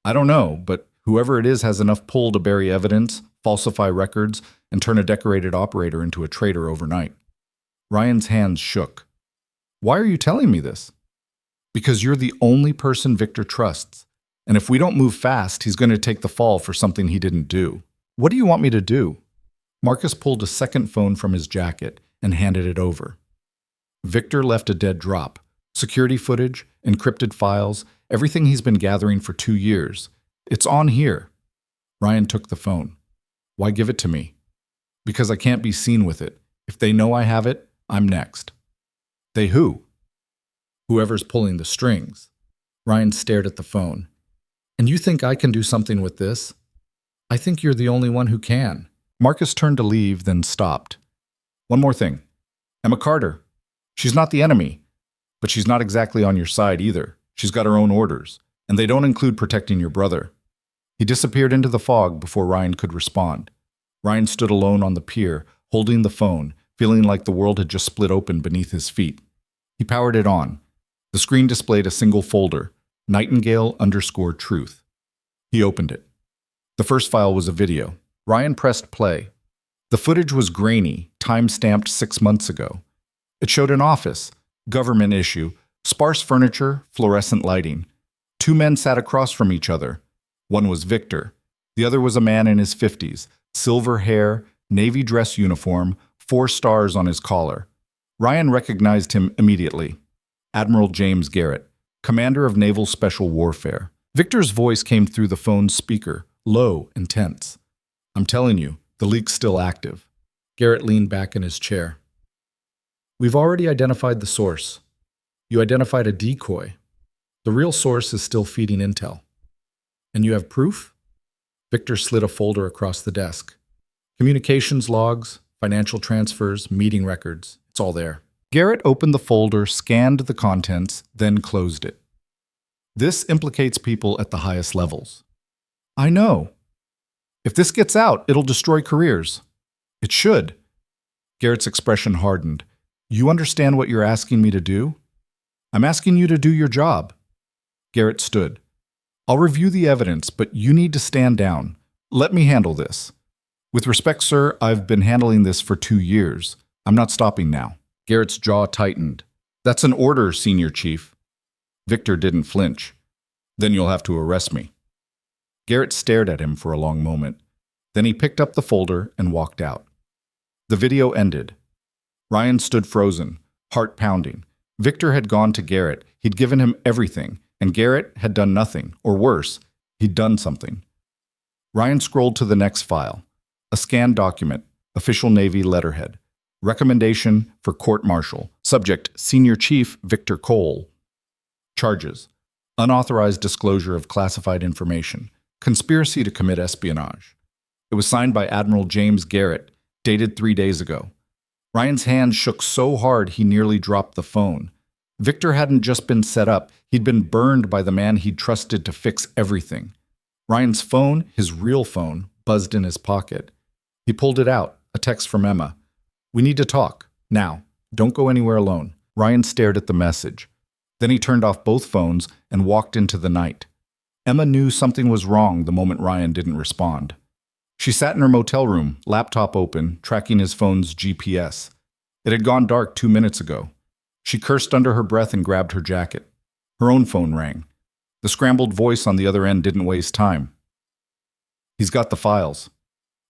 I don't know, but whoever it is has enough pull to bury evidence, falsify records, and turn a decorated operator into a traitor overnight. Ryan's hands shook. Why are you telling me this? Because you're the only person Victor trusts, and if we don't move fast, he's going to take the fall for something he didn't do. What do you want me to do? Marcus pulled a second phone from his jacket and handed it over. Victor left a dead drop. Security footage, encrypted files, everything he's been gathering for 2 years. It's on here. Ryan took the phone. Why give it to me? Because I can't be seen with it. If they know I have it, I'm next. They who? Whoever's pulling the strings. Ryan stared at the phone. And you think I can do something with this? I think you're the only one who can. Marcus turned to leave, then stopped. One more thing. Emma Carter. She's not the enemy, but she's not exactly on your side either. She's got her own orders, and they don't include protecting your brother. He disappeared into the fog before Ryan could respond. Ryan stood alone on the pier, holding the phone, feeling like the world had just split open beneath his feet. He powered it on. The screen displayed a single folder, Nightingale_Truth. He opened it. The first file was a video. Ryan pressed play. The footage was grainy, time-stamped 6 months ago. It showed an office, government issue, sparse furniture, fluorescent lighting. 2 men sat across from each other. One was Victor. The other was a man in his 50s, silver hair, navy dress uniform, 4 stars on his collar. Ryan recognized him immediately. Admiral James Garrett, commander of Naval Special Warfare. Victor's voice came through the phone's speaker, low and tense. I'm telling you, the leak's still active. Garrett leaned back in his chair. We've already identified the source. You identified a decoy. The real source is still feeding intel. And you have proof? Victor slid a folder across the desk. Communications logs, financial transfers, meeting records. It's all there. Garrett opened the folder, scanned the contents, then closed it. This implicates people at the highest levels. I know. If this gets out, it'll destroy careers. It should. Garrett's expression hardened. You understand what you're asking me to do? I'm asking you to do your job. Garrett stood. I'll review the evidence, but you need to stand down. Let me handle this. With respect, sir, I've been handling this for 2 years. I'm not stopping now. Garrett's jaw tightened. That's an order, Senior Chief. Victor didn't flinch. Then you'll have to arrest me. Garrett stared at him for a long moment. Then he picked up the folder and walked out. The video ended. Ryan stood frozen, heart pounding. Victor had gone to Garrett. He'd given him everything, and Garrett had done nothing, or worse, he'd done something. Ryan scrolled to the next file. A scanned document, official Navy letterhead. Recommendation for court-martial. Subject, Senior Chief Victor Cole. Charges. Unauthorized disclosure of classified information. Conspiracy to commit espionage. It was signed by Admiral James Garrett, dated 3 days ago. Ryan's hand shook so hard he nearly dropped the phone. Victor hadn't just been set up, he'd been burned by the man he'd trusted to fix everything. Ryan's phone, his real phone, buzzed in his pocket. He pulled it out, a text from Emma. We need to talk. Now. Don't go anywhere alone. Ryan stared at the message. Then he turned off both phones and walked into the night. Emma knew something was wrong the moment Ryan didn't respond. She sat in her motel room, laptop open, tracking his phone's GPS. It had gone dark 2 minutes ago. She cursed under her breath and grabbed her jacket. Her own phone rang. The scrambled voice on the other end didn't waste time. He's got the files.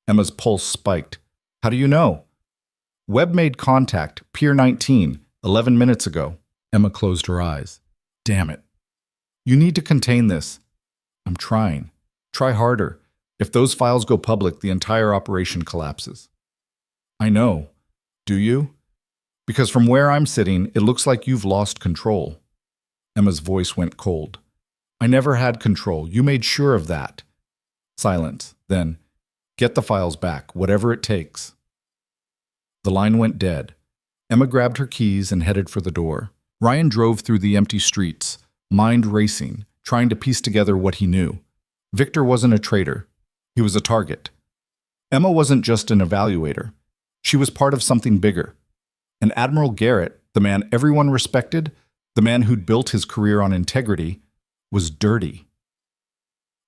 Emma's pulse spiked. How do you know? Webb made contact, Pier 19, 11 minutes ago. Emma closed her eyes. Damn it. You need to contain this. I'm trying. Try harder. If those files go public, the entire operation collapses. I know. Do you? Because from where I'm sitting, it looks like you've lost control. Emma's voice went cold. I never had control. You made sure of that. Silence. Then, get the files back, whatever it takes. The line went dead. Emma grabbed her keys and headed for the door. Ryan drove through the empty streets, mind racing, trying to piece together what he knew. Victor wasn't a traitor. He was a target. Emma wasn't just an evaluator. She was part of something bigger. And Admiral Garrett, the man everyone respected, the man who'd built his career on integrity, was dirty.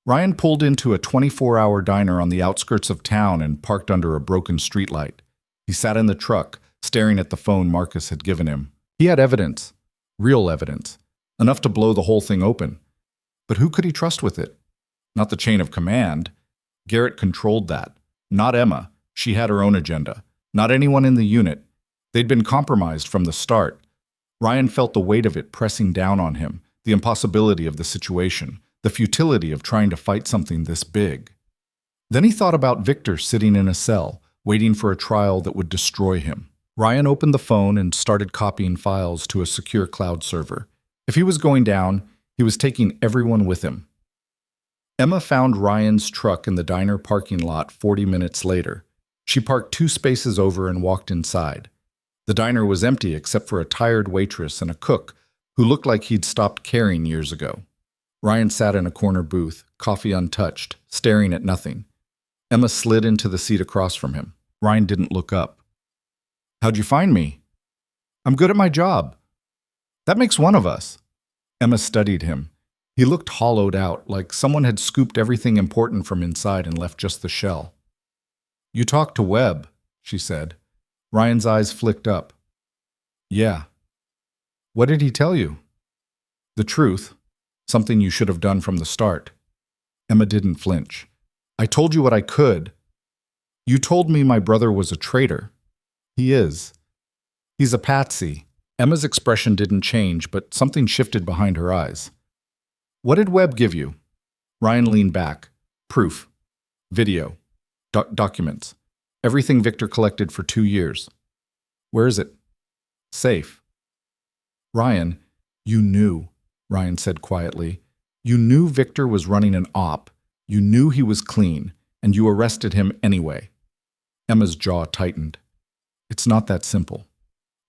Ryan pulled into a 24-hour diner on the outskirts of town and parked under a broken streetlight. He sat in the truck, staring at the phone Marcus had given him. He had evidence, real evidence, enough to blow the whole thing open. But who could he trust with it? Not the chain of command. Garrett controlled that. Not Emma. She had her own agenda. Not anyone in the unit. They'd been compromised from the start. Ryan felt the weight of it pressing down on him, the impossibility of the situation, the futility of trying to fight something this big. Then he thought about Victor sitting in a cell, waiting for a trial that would destroy him. Ryan opened the phone and started copying files to a secure cloud server. If he was going down, he was taking everyone with him. Emma found Ryan's truck in the diner parking lot 40 minutes later. She parked 2 spaces over and walked inside. The diner was empty except for a tired waitress and a cook who looked like he'd stopped caring years ago. Ryan sat in a corner booth, coffee untouched, staring at nothing. Emma slid into the seat across from him. Ryan didn't look up. "How'd you find me?" "I'm good at my job." "That makes one of us." Emma studied him. He looked hollowed out, like someone had scooped everything important from inside and left just the shell. "You talked to Webb," she said. Ryan's eyes flicked up. "Yeah." "What did he tell you?" "The truth. Something you should have done from the start." Emma didn't flinch. "I told you what I could." "You told me my brother was a traitor." "He is." "He's a patsy." Emma's expression didn't change, but something shifted behind her eyes. "What did Webb give you?" Ryan leaned back. "Proof. Video. Documents. Everything Victor collected for 2 years." "Where is it?" "Safe." "Ryan, you knew," Ryan said quietly. "You knew Victor was running an op. You knew he was clean, and you arrested him anyway." Emma's jaw tightened. "It's not that simple."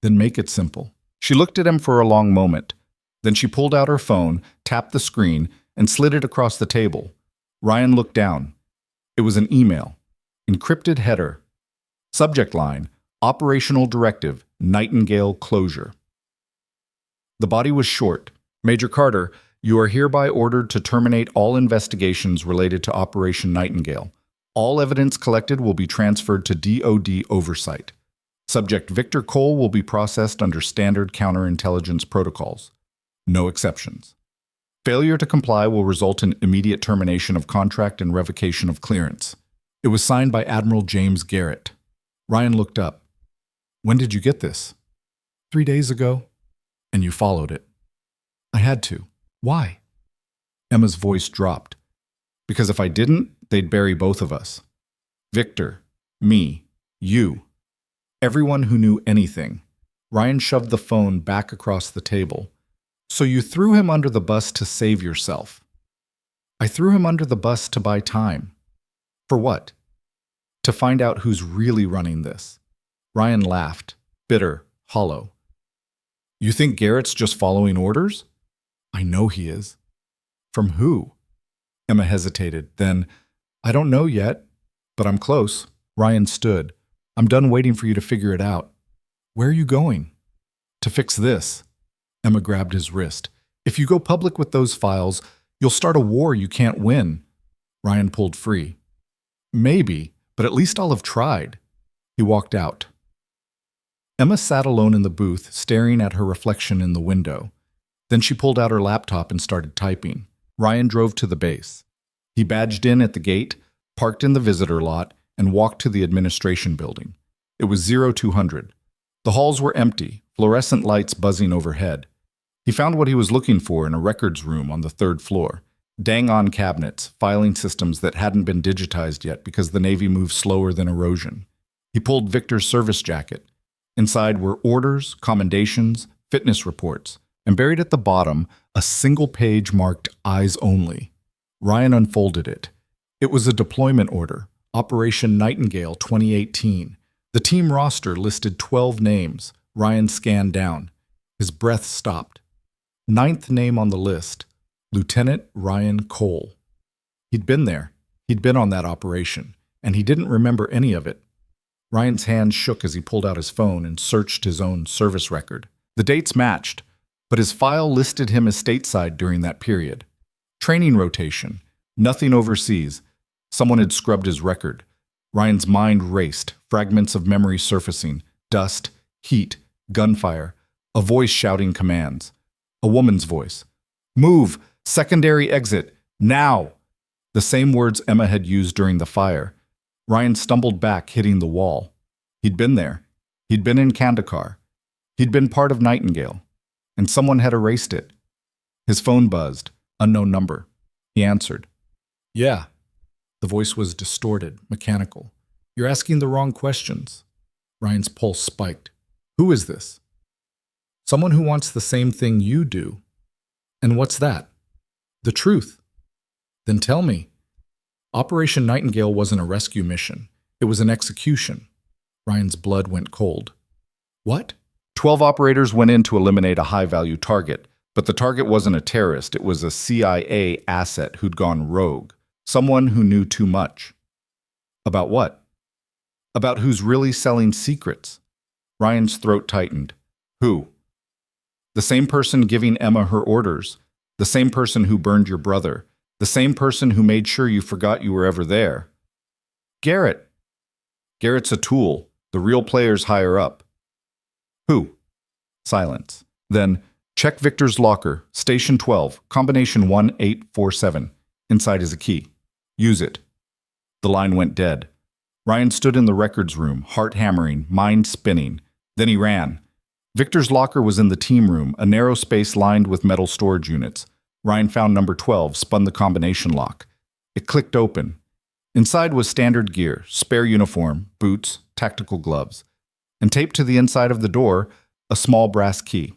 "Then make it simple." She looked at him for a long moment. Then she pulled out her phone, tapped the screen, and slid it across the table. Ryan looked down. It was an email. Encrypted header. Subject line, Operational Directive, Nightingale Closure. The body was short. "Major Carter, you are hereby ordered to terminate all investigations related to Operation Nightingale. All evidence collected will be transferred to DOD oversight. Subject Victor Cole will be processed under standard counterintelligence protocols. No exceptions. Failure to comply will result in immediate termination of contract and revocation of clearance." It was signed by Admiral James Garrett. Ryan looked up. "When did you get this?" 3 days ago." "And you followed it?" "I had to." "Why?" Emma's voice dropped. "Because if I didn't, they'd bury both of us. Victor, me, you. Everyone who knew anything." Ryan shoved the phone back across the table. "So you threw him under the bus to save yourself." "I threw him under the bus to buy time." "For what?" "To find out who's really running this." Ryan laughed, bitter, hollow. "You think Garrett's just following orders?" "I know he is." "From who?" Emma hesitated. Then, "I don't know yet, but I'm close." Ryan stood. "I'm done waiting for you to figure it out." "Where are you going?" "To fix this." Emma grabbed his wrist. "If you go public with those files, you'll start a war you can't win." Ryan pulled free. "Maybe, but at least I'll have tried." He walked out. Emma sat alone in the booth, staring at her reflection in the window. Then she pulled out her laptop and started typing. Ryan drove to the base. He badged in at the gate, parked in the visitor lot, and walked to the administration building. It was 0200. The halls were empty, fluorescent lights buzzing overhead. He found what he was looking for in a records room on the 3rd floor. Dang-on cabinets, filing systems that hadn't been digitized yet because the Navy moved slower than erosion. He pulled Victor's service jacket. Inside were orders, commendations, fitness reports, and buried at the bottom, a single page marked Eyes Only. Ryan unfolded it. It was a deployment order, Operation Nightingale 2018. The team roster listed 12 names. Ryan scanned down. His breath stopped. 9th name on the list, Lieutenant Ryan Cole. He'd been there. He'd been on that operation, and he didn't remember any of it. Ryan's hand shook as he pulled out his phone and searched his own service record. The dates matched, but his file listed him as stateside during that period. Training rotation, nothing overseas. Someone had scrubbed his record. Ryan's mind raced, fragments of memory surfacing, dust, heat, gunfire, a voice shouting commands. A woman's voice. "Move! Secondary exit! Now!" The same words Emma had used during the fire. Ryan stumbled back, hitting the wall. He'd been there. He'd been in Kandahar. He'd been part of Nightingale. And someone had erased it. His phone buzzed. Unknown number. He answered. "Yeah." The voice was distorted, mechanical. "You're asking the wrong questions." Ryan's pulse spiked. "Who is this?" "Someone who wants the same thing you do." "And what's that?" "The truth." Then tell me. Operation Nightingale wasn't a rescue mission. It was an execution. Ryan's blood went cold. What? 12 operators went in to eliminate a high-value target, but the target wasn't a terrorist. It was a CIA asset who'd gone rogue. Someone who knew too much. About what? About who's really selling secrets. Ryan's throat tightened. Who? The same person giving Emma her orders. The same person who burned your brother. The same person who made sure you forgot you were ever there. Garrett. Garrett's a tool. The real player's higher up. Who? Silence. Then, check Victor's locker, Station 12, combination 1847. Inside is a key. Use it. The line went dead. Ryan stood in the records room, heart hammering, mind spinning. Then he ran. Victor's locker was in the team room, a narrow space lined with metal storage units. Ryan found number 12, spun the combination lock. It clicked open. Inside was standard gear, spare uniform, boots, tactical gloves. And taped to the inside of the door, a small brass key.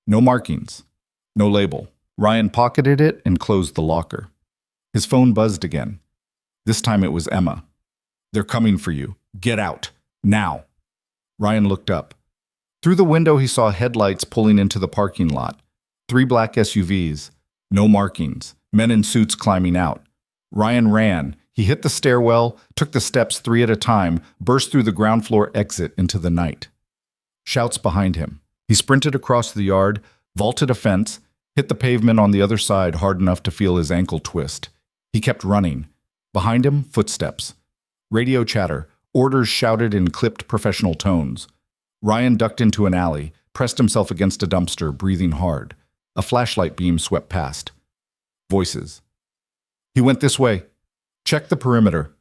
No markings. No label. Ryan pocketed it and closed the locker. His phone buzzed again. This time it was Emma. They're coming for you. Get out. Now. Ryan looked up. Through the window he saw headlights pulling into the parking lot. 3 black SUVs. No markings. Men in suits climbing out. Ryan ran. He hit the stairwell, took the steps 3 at a time, burst through the ground floor exit into the night. Shouts behind him. He sprinted across the yard, vaulted a fence, hit the pavement on the other side hard enough to feel his ankle twist. He kept running. Behind him, footsteps. Radio chatter, orders shouted in clipped professional tones. Ryan ducked into an alley, pressed himself against a dumpster, breathing hard. A flashlight beam swept past. Voices. He went this way. Check the perimeter.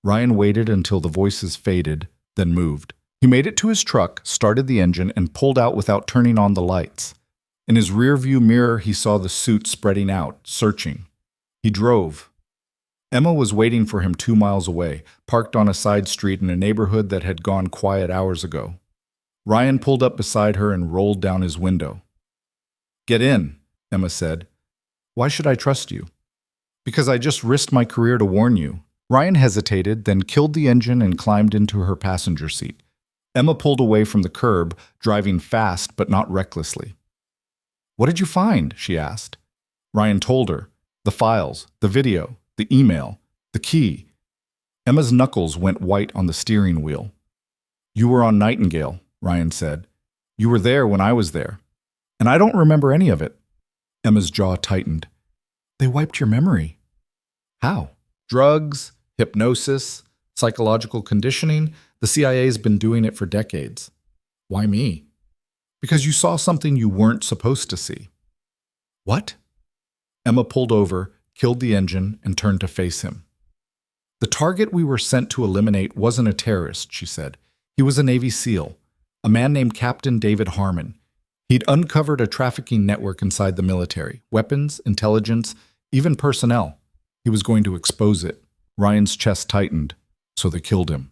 Ryan waited until the voices faded, then moved. He made it to his truck, started the engine, and pulled out without turning on the lights. In his rearview mirror, he saw the suit spreading out, searching. He drove. Emma was waiting for him 2 miles away, parked on a side street in a neighborhood that had gone quiet hours ago. Ryan pulled up beside her and rolled down his window. Get in, Emma said. Why should I trust you? Because I just risked my career to warn you. Ryan hesitated, then killed the engine and climbed into her passenger seat. Emma pulled away from the curb, driving fast but not recklessly. What did you find? She asked. Ryan told her. The files, the video, the email, the key. Emma's knuckles went white on the steering wheel. You were on Nightingale, Ryan said. You were there when I was there. And I don't remember any of it. Emma's jaw tightened. They wiped your memory. How? Drugs, hypnosis, psychological conditioning. The CIA's been doing it for decades. Why me? Because you saw something you weren't supposed to see. What? Emma pulled over, killed the engine, and turned to face him. The target we were sent to eliminate wasn't a terrorist, she said. He was a Navy SEAL, a man named Captain David Harmon. He'd uncovered a trafficking network inside the military, weapons, intelligence, even personnel. He was going to expose it. Ryan's chest tightened, so they killed him.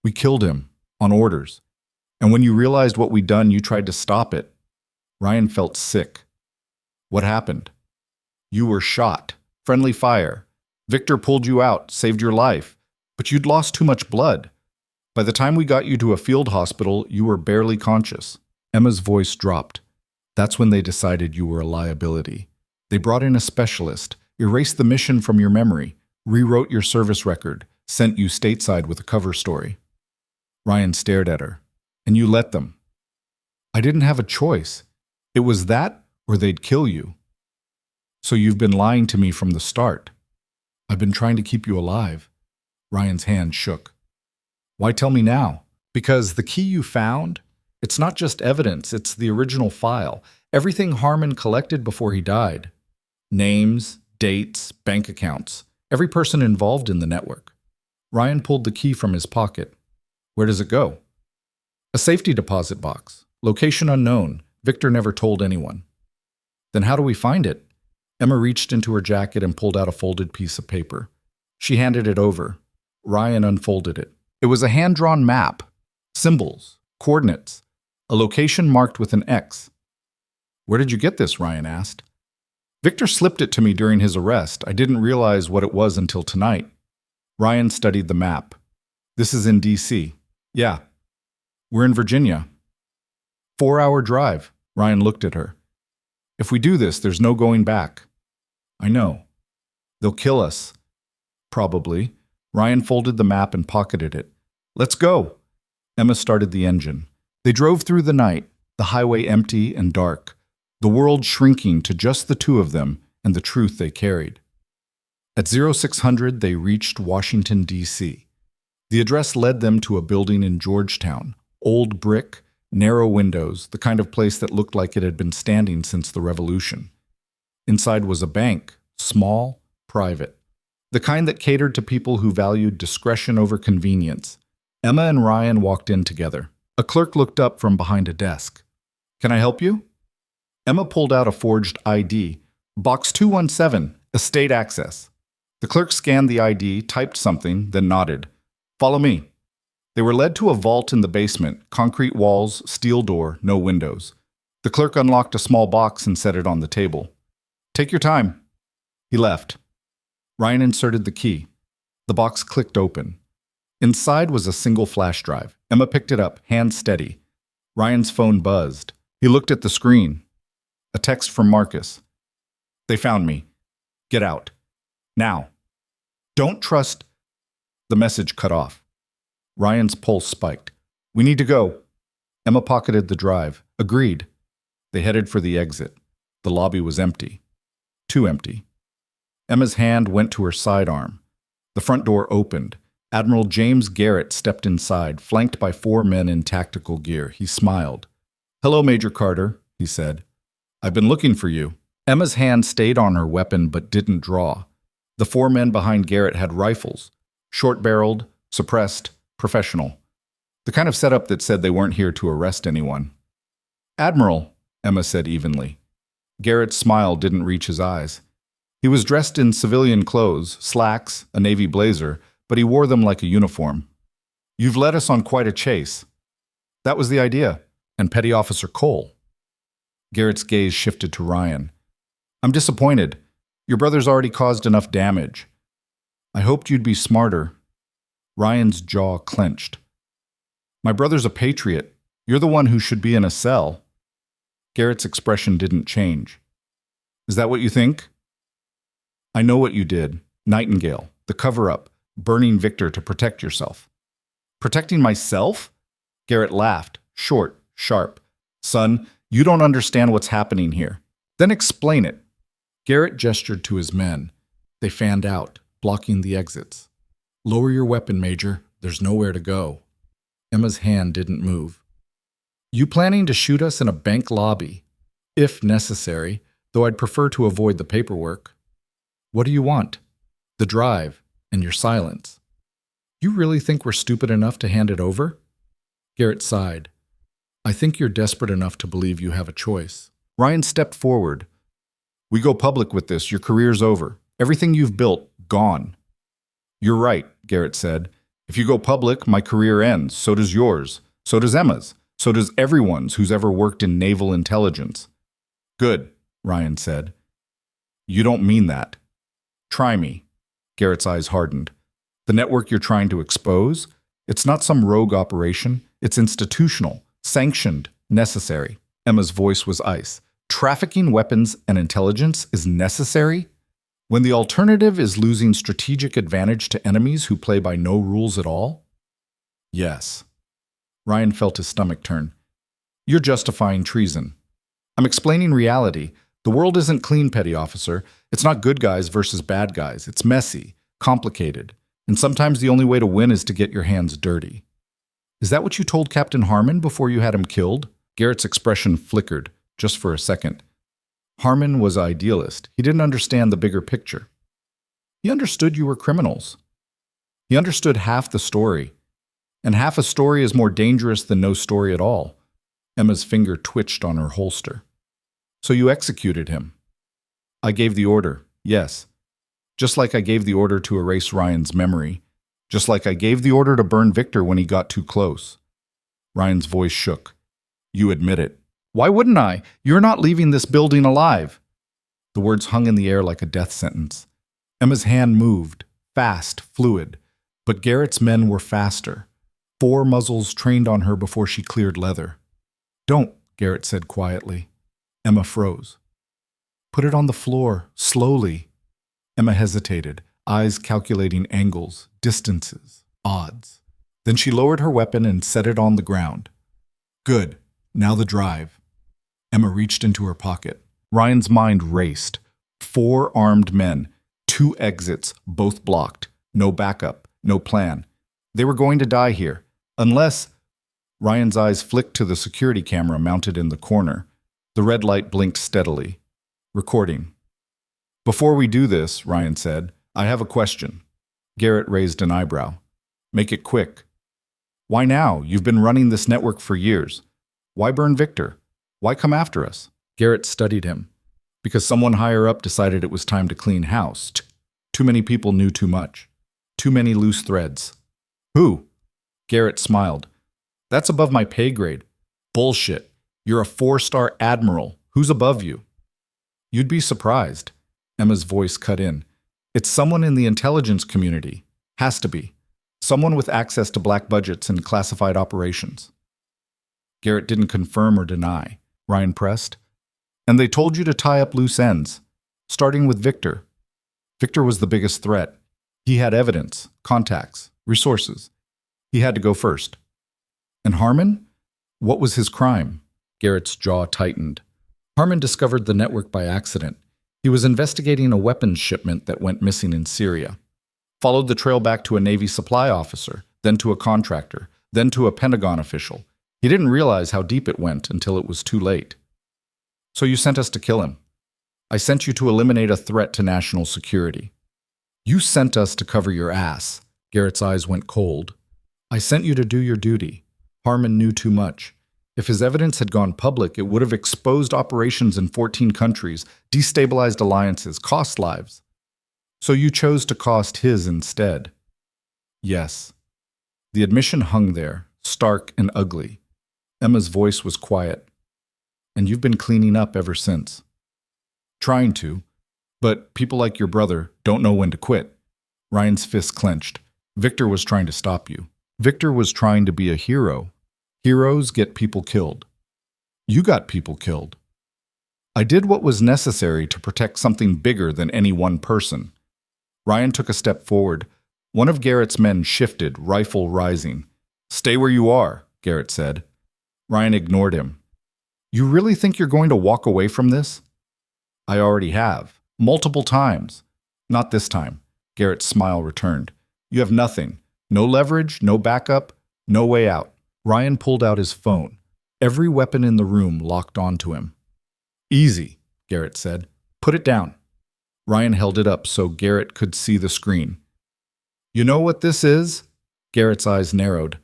We killed him, on orders. And when you realized what we'd done, you tried to stop it. Ryan felt sick. What happened? You were shot. Friendly fire. Victor pulled you out, saved your life. But you'd lost too much blood. By the time we got you to a field hospital, you were barely conscious. Emma's voice dropped. That's when they decided you were a liability. They brought in a specialist, erased the mission from your memory, rewrote your service record, sent you stateside with a cover story. Ryan stared at her. And you let them. I didn't have a choice. It was that or they'd kill you. So you've been lying to me from the start. I've been trying to keep you alive. Ryan's hand shook. Why tell me now? Because the key you found, it's not just evidence, it's the original file. Everything Harmon collected before he died. Names, dates, bank accounts. Every person involved in the network. Ryan pulled the key from his pocket. Where does it go? A safety deposit box. Location unknown. Victor never told anyone. Then how do we find it? Emma reached into her jacket and pulled out a folded piece of paper. She handed it over. Ryan unfolded it. It was a hand-drawn map. Symbols. Coordinates. A location marked with an X. Where did you get this? Ryan asked. Victor slipped it to me during his arrest. I didn't realize what it was until tonight. Ryan studied the map. This is in D.C. Yeah. We're in Virginia. 4-hour drive. Ryan looked at her. If we do this, there's no going back. I know. They'll kill us. Probably. Ryan folded the map and pocketed it. Let's go. Emma started the engine. They drove through the night, the highway empty and dark, the world shrinking to just the two of them and the truth they carried. At 0600, they reached Washington, D.C. The address led them to a building in Georgetown, old brick, narrow windows, the kind of place that looked like it had been standing since the Revolution. Inside was a bank, small, private, the kind that catered to people who valued discretion over convenience. Emma and Ryan walked in together. A clerk looked up from behind a desk. Can I help you? Emma pulled out a forged ID. Box 217, estate access. The clerk scanned the ID, typed something, then nodded. Follow me. They were led to a vault in the basement, concrete walls, steel door, no windows. The clerk unlocked a small box and set it on the table. Take your time. He left. Ryan inserted the key. The box clicked open. Inside was a single flash drive. Emma picked it up, hand steady. Ryan's phone buzzed. He looked at the screen. A text from Marcus. They found me. Get out. Now. Don't trust. The message cut off. Ryan's pulse spiked. We need to go. Emma pocketed the drive. Agreed. They headed for the exit. The lobby was empty. Too empty. Emma's hand went to her sidearm. The front door opened. Admiral James Garrett stepped inside, flanked by 4 men in tactical gear. He smiled. Hello, Major Carter, he said. I've been looking for you. Emma's hand stayed on her weapon but didn't draw. The 4 men behind Garrett had rifles. Short-barreled, suppressed, professional. The kind of setup that said they weren't here to arrest anyone. Admiral, Emma said evenly. Garrett's smile didn't reach his eyes. He was dressed in civilian clothes, slacks, a navy blazer, but he wore them like a uniform. You've led us on quite a chase. That was the idea. And Petty Officer Cole. Garrett's gaze shifted to Ryan. I'm disappointed. Your brother's already caused enough damage. I hoped you'd be smarter. Ryan's jaw clenched. My brother's a patriot. You're the one who should be in a cell. Garrett's expression didn't change. Is that what you think? I know what you did. Nightingale, the cover-up, burning Victor to protect yourself. Protecting myself? Garrett laughed, short, sharp. Son, you don't understand what's happening here. Then explain it. Garrett gestured to his men. They fanned out, blocking the exits. Lower your weapon, Major. There's nowhere to go. Emma's hand didn't move. You planning to shoot us in a bank lobby? If necessary, though I'd prefer to avoid the paperwork. What do you want? The drive, and your silence. You really think we're stupid enough to hand it over? Garrett sighed. I think you're desperate enough to believe you have a choice. Ryan stepped forward. We go public with this, your career's over. Everything you've built, gone. You're right, Garrett said. If you go public, my career ends. So does yours. So does Emma's. So does everyone's who's ever worked in naval intelligence. Good, Ryan said. You don't mean that. Try me. Garrett's eyes hardened. The network you're trying to expose? It's not some rogue operation. It's institutional, sanctioned, necessary. Emma's voice was ice. Trafficking weapons and intelligence is necessary? When the alternative is losing strategic advantage to enemies who play by no rules at all? Yes. Ryan felt his stomach turn. You're justifying treason. I'm explaining reality. The world isn't clean, Petty Officer. It's not good guys versus bad guys. It's messy, complicated, and sometimes the only way to win is to get your hands dirty. Is that what you told Captain Harmon before you had him killed? Garrett's expression flickered, just for a second. Harmon was an idealist. He didn't understand the bigger picture. He understood you were criminals. He understood half the story. And half a story is more dangerous than no story at all. Emma's finger twitched on her holster. So you executed him. I gave the order, yes. Just like I gave the order to erase Ryan's memory. Just like I gave the order to burn Victor when he got too close. Ryan's voice shook. You admit it. Why wouldn't I? You're not leaving this building alive. The words hung in the air like a death sentence. Emma's hand moved, fast, fluid, but Garrett's men were faster. 4 muzzles trained on her before she cleared leather. "Don't," Garrett said quietly. Emma froze. "Put it on the floor, slowly." Emma hesitated, eyes calculating angles, distances, odds. Then she lowered her weapon and set it on the ground. "Good. Now the drive." Emma reached into her pocket. Ryan's mind raced. 4 armed men, 2 exits, both blocked. No backup, no plan. They were going to die here. Unless... Ryan's eyes flicked to the security camera mounted in the corner. The red light blinked steadily. Recording. "Before we do this," Ryan said, "I have a question." Garrett raised an eyebrow. "Make it quick." "Why now? You've been running this network for years. Why burn Victor? Why come after us?" Garrett studied him. "Because someone higher up decided it was time to clean house. Too many people knew too much. Too many loose threads." "Who?" Garrett smiled. "That's above my pay grade." "Bullshit. You're a 4-star admiral. Who's above you?" "You'd be surprised." Emma's voice cut in. "It's someone in the intelligence community. Has to be. Someone with access to black budgets and classified operations." Garrett didn't confirm or deny. Ryan pressed. "And they told you to tie up loose ends, starting with Victor." Victor was the biggest threat. He had evidence, contacts, resources. He had to go first. "And Harmon? What was his crime?" Garrett's jaw tightened. Harmon discovered the network by accident. He was investigating a weapons shipment that went missing in Syria. Followed the trail back to a Navy supply officer, then to a contractor, then to a Pentagon official. He didn't realize how deep it went until it was too late. "So you sent us to kill him." "I sent you to eliminate a threat to national security." "You sent us to cover your ass." Garrett's eyes went cold. "I sent you to do your duty." Harmon knew too much. If his evidence had gone public, it would have exposed operations in 14 countries, destabilized alliances, cost lives. "So you chose to cost his instead." "Yes." The admission hung there, stark and ugly. Emma's voice was quiet. "And you've been cleaning up ever since." "Trying to. But people like your brother don't know when to quit." Ryan's fist clenched. "Victor was trying to stop you. Victor was trying to be a hero. Heroes get people killed. You got people killed." "I did what was necessary to protect something bigger than any one person." Ryan took a step forward. One of Garrett's men shifted, rifle rising. "Stay where you are," Garrett said. Ryan ignored him. "You really think you're going to walk away from this?" "I already have. Multiple times." "Not this time." Garrett's smile returned. "You have nothing. No leverage, no backup, no way out." Ryan pulled out his phone. Every weapon in the room locked onto him. "Easy," Garrett said. "Put it down." Ryan held it up so Garrett could see the screen. "You know what this is?" Garrett's eyes narrowed.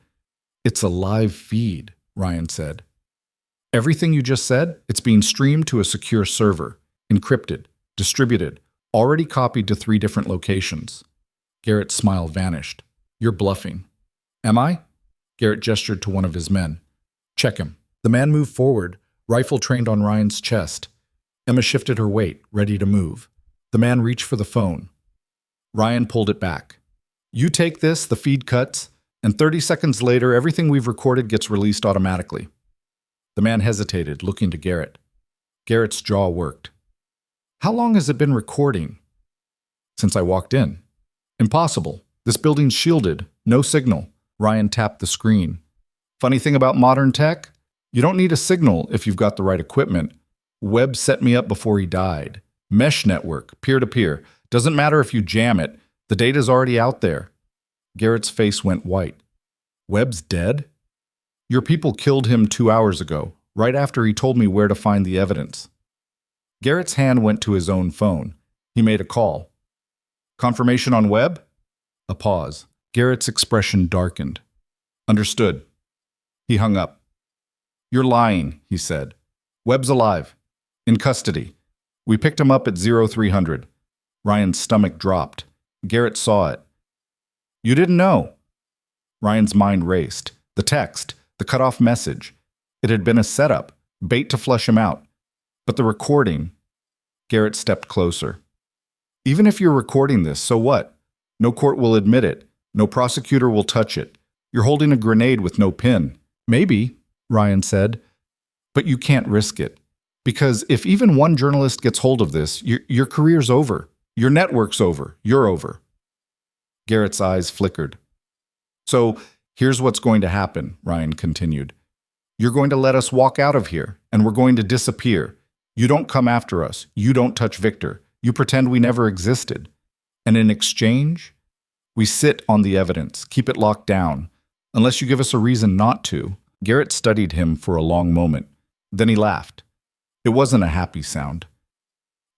"It's a live feed," Ryan said. "Everything you just said, it's being streamed to a secure server, encrypted, distributed, already copied to 3 different locations." Garrett's smile vanished. "You're bluffing." "Am I?" Garrett gestured to one of his men. "Check him." The man moved forward, rifle trained on Ryan's chest. Emma shifted her weight, ready to move. The man reached for the phone. Ryan pulled it back. "You take this, the feed cuts, and 30 seconds later, everything we've recorded gets released automatically." The man hesitated, looking to Garrett. Garrett's jaw worked. "How long has it been recording?" "Since I walked in." "Impossible. This building's shielded. No signal." Ryan tapped the screen. "Funny thing about modern tech? You don't need a signal if you've got the right equipment. Webb set me up before he died. Mesh network, peer-to-peer. Doesn't matter if you jam it. The data's already out there." Garrett's face went white. "Webb's dead?" "Your people killed him 2 hours ago, right after he told me where to find the evidence." Garrett's hand went to his own phone. He made a call. "Confirmation on Webb?" A pause. Garrett's expression darkened. "Understood." He hung up. "You're lying," he said. "Webb's alive. In custody. We picked him up at 0300. Ryan's stomach dropped. Garrett saw it. "You didn't know." Ryan's mind raced. The text, the cut-off message. It had been a setup, bait to flush him out. But the recording. Garrett stepped closer. Even if you're recording this, so what? No court will admit it. No prosecutor will touch it. You're holding a grenade with no pin. Maybe, Ryan said, but you can't risk it. Because if even one journalist gets hold of this, your career's over. Your network's over. You're over. Garrett's eyes flickered. So here's what's going to happen, Ryan continued. You're going to let us walk out of here, and we're going to disappear. You don't come after us. You don't touch Victor. You pretend we never existed. And in exchange, we sit on the evidence, keep it locked down, unless you give us a reason not to. Garrett studied him for a long moment. Then he laughed. It wasn't a happy sound.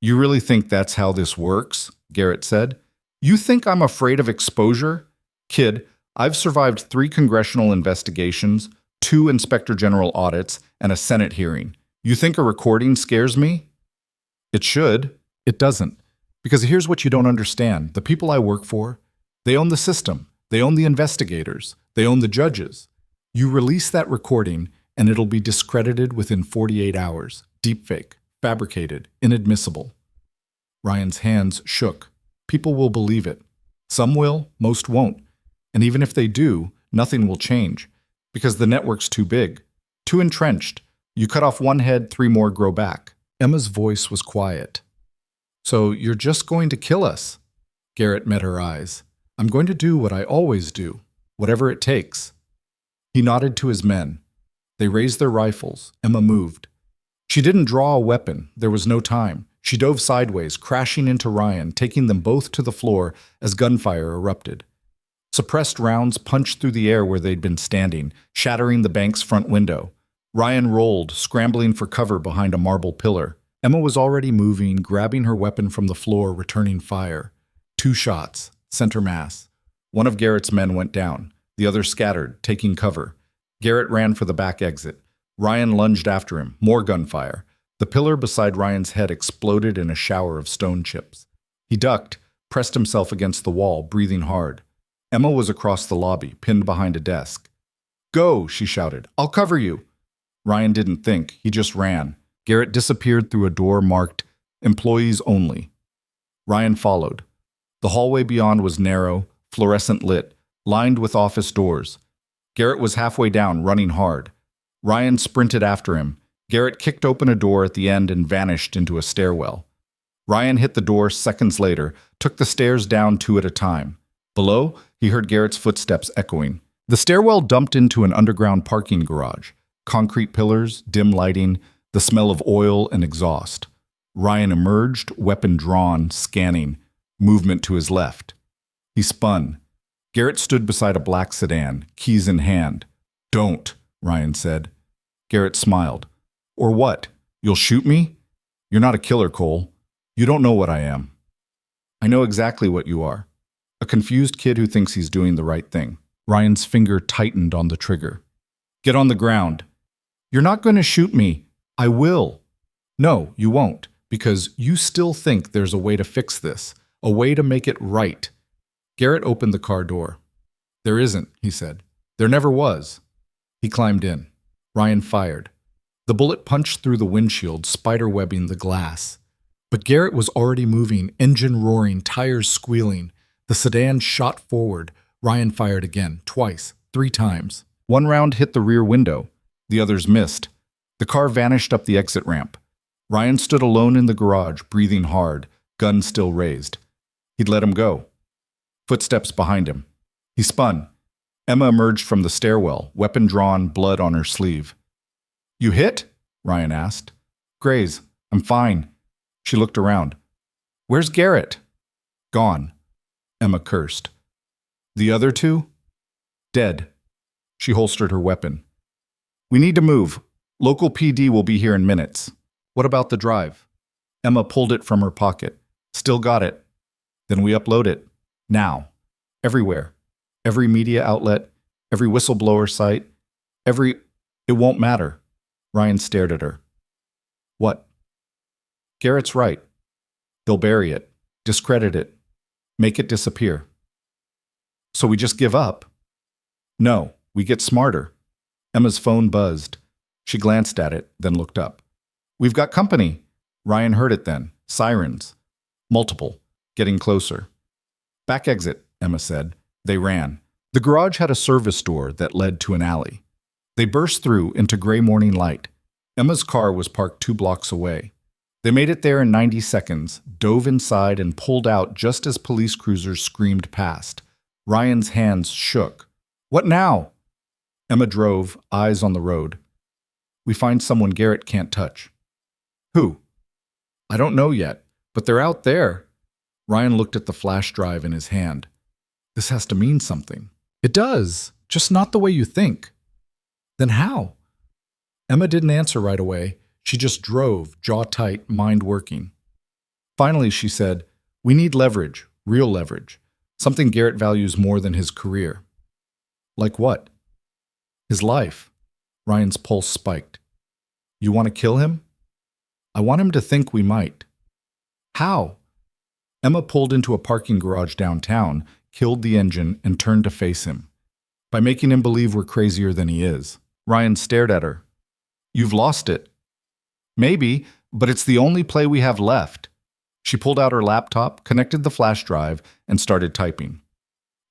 You really think that's how this works? Garrett said. You think I'm afraid of exposure? Kid, I've survived 3 congressional investigations, 2 inspector general audits, and a Senate hearing. You think a recording scares me? It should. It doesn't. Because here's what you don't understand. The people I work for, they own the system. They own the investigators. They own the judges. You release that recording, and it'll be discredited within 48 hours. Deepfake, fabricated, inadmissible. Ryan's hands shook. People will believe it. Some will, most won't. And even if they do, nothing will change. Because the network's too big, too entrenched. You cut off one head, 3 more grow back. Emma's voice was quiet. So you're just going to kill us? Garrett met her eyes. I'm going to do what I always do, whatever it takes. He nodded to his men. They raised their rifles. Emma moved. She didn't draw a weapon. There was no time. She dove sideways, crashing into Ryan, taking them both to the floor as gunfire erupted. Suppressed rounds punched through the air where they'd been standing, shattering the bank's front window. Ryan rolled, scrambling for cover behind a marble pillar. Emma was already moving, grabbing her weapon from the floor, returning fire. 2 shots, center mass. One of Garrett's men went down. The other scattered, taking cover. Garrett ran for the back exit. Ryan lunged after him, more gunfire. The pillar beside Ryan's head exploded in a shower of stone chips. He ducked, pressed himself against the wall, breathing hard. Emma was across the lobby, pinned behind a desk. Go, she shouted. I'll cover you. Ryan didn't think. He just ran. Garrett disappeared through a door marked Employees Only. Ryan followed. The hallway beyond was narrow, fluorescent lit, lined with office doors. Garrett was halfway down, running hard. Ryan sprinted after him. Garrett kicked open a door at the end and vanished into a stairwell. Ryan hit the door seconds later, took the stairs down 2 at a time. Below, he heard Garrett's footsteps echoing. The stairwell dumped into an underground parking garage. Concrete pillars, dim lighting, the smell of oil and exhaust. Ryan emerged, weapon drawn, scanning, movement to his left. He spun. Garrett stood beside a black sedan, keys in hand. Don't, Ryan said. Garrett smiled. Or what? You'll shoot me? You're not a killer, Cole. You don't know what I am. I know exactly what you are. A confused kid who thinks he's doing the right thing. Ryan's finger tightened on the trigger. Get on the ground. You're not going to shoot me. I will. No, you won't, because you still think there's a way to fix this, a way to make it right. Garrett opened the car door. There isn't, he said. There never was. He climbed in. Ryan fired. The bullet punched through the windshield, spiderwebbing the glass. But Garrett was already moving, engine roaring, tires squealing. The sedan shot forward. Ryan fired again, twice, 3 times. One round hit the rear window. The others missed. The car vanished up the exit ramp. Ryan stood alone in the garage, breathing hard, gun still raised. He'd let him go. Footsteps behind him. He spun. Emma emerged from the stairwell, weapon drawn, blood on her sleeve. You hit? Ryan asked. Graze. I'm fine. She looked around. Where's Garrett? Gone. Emma cursed. The other 2? Dead. She holstered her weapon. We need to move. Local PD will be here in minutes. What about the drive? Emma pulled it from her pocket. Still got it. Then we upload it. Now. Everywhere. Every media outlet. Every whistleblower site. It won't matter. Ryan stared at her. What? Garrett's right. They'll bury it. Discredit it. Make it disappear. So we just give up? No, we get smarter. Emma's phone buzzed. She glanced at it, then looked up. We've got company. Ryan heard it then. Sirens. Multiple. Getting closer. Back exit, Emma said. They ran. The garage had a service door that led to an alley. They burst through into gray morning light. Emma's car was parked 2 blocks away. They made it there in 90 seconds, dove inside, and pulled out just as police cruisers screamed past. Ryan's hands shook. What now? Emma drove, eyes on the road. We find someone Garrett can't touch. Who? I don't know yet, but they're out there. Ryan looked at the flash drive in his hand. This has to mean something. It does, just not the way you think. Then how? Emma didn't answer right away. She just drove, jaw tight, mind working. Finally, she said, we need leverage, real leverage, something Garrett values more than his career. Like what? His life. Ryan's pulse spiked. You want to kill him? I want him to think we might. How? Emma pulled into a parking garage downtown, killed the engine, and turned to face him. By making him believe we're crazier than he is. Ryan stared at her. You've lost it. Maybe, but it's the only play we have left. She pulled out her laptop, connected the flash drive, and started typing.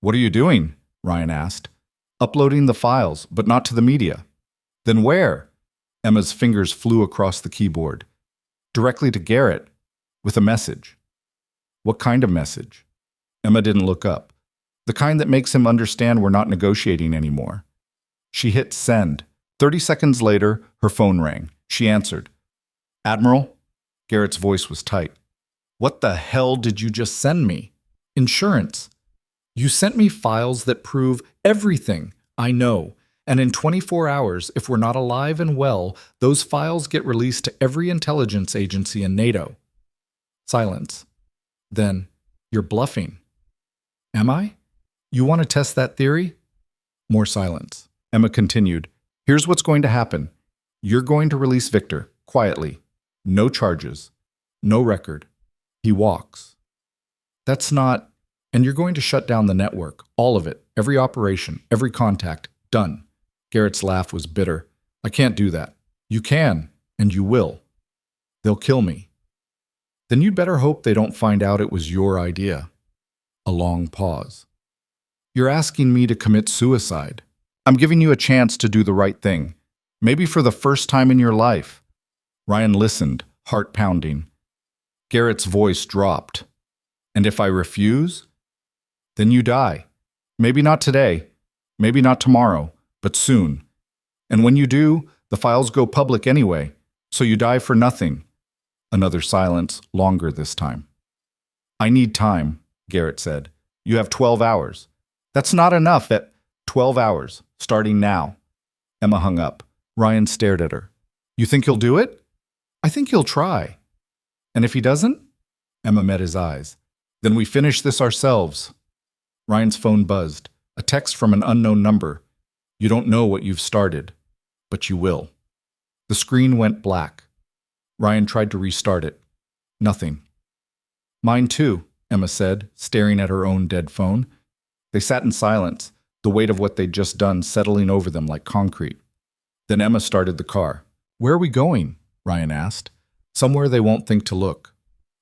What are you doing? Ryan asked. Uploading the files, but not to the media. Then where? Emma's fingers flew across the keyboard. Directly to Garrett, with a message. What kind of message? Emma didn't look up. The kind that makes him understand we're not negotiating anymore. She hit send. 30 seconds later, her phone rang. She answered. Admiral? Garrett's voice was tight. What the hell did you just send me? Insurance. You sent me files that prove everything I know. And in 24 hours, if we're not alive and well, those files get released to every intelligence agency in NATO. Silence. Then, you're bluffing. Am I? You want to test that theory? More silence. Emma continued. Here's what's going to happen. You're going to release Victor, quietly. No charges. No record. He walks. That's not... And you're going to shut down the network. All of it. Every operation. Every contact. Done. Garrett's laugh was bitter. I can't do that. You can, and you will. They'll kill me. Then you'd better hope they don't find out it was your idea. A long pause. You're asking me to commit suicide. I'm giving you a chance to do the right thing. Maybe for the first time in your life. Ryan listened, heart pounding. Garrett's voice dropped. And if I refuse? Then you die. Maybe not today. Maybe not tomorrow. But soon. And when you do, the files go public anyway, so you die for nothing. Another silence, longer this time. I need time, Garrett said. You have 12 hours. That's not enough at 12 hours, starting now. Emma hung up. Ryan stared at her. You think he'll do it? I think he'll try. And if he doesn't? Emma met his eyes. Then we finish this ourselves. Ryan's phone buzzed. A text from an unknown number. You don't know what you've started, but you will. The screen went black. Ryan tried to restart it. Nothing. Mine too, Emma said, staring at her own dead phone. They sat in silence, the weight of what they'd just done settling over them like concrete. Then Emma started the car. Where are we going? Ryan asked. Somewhere they won't think to look.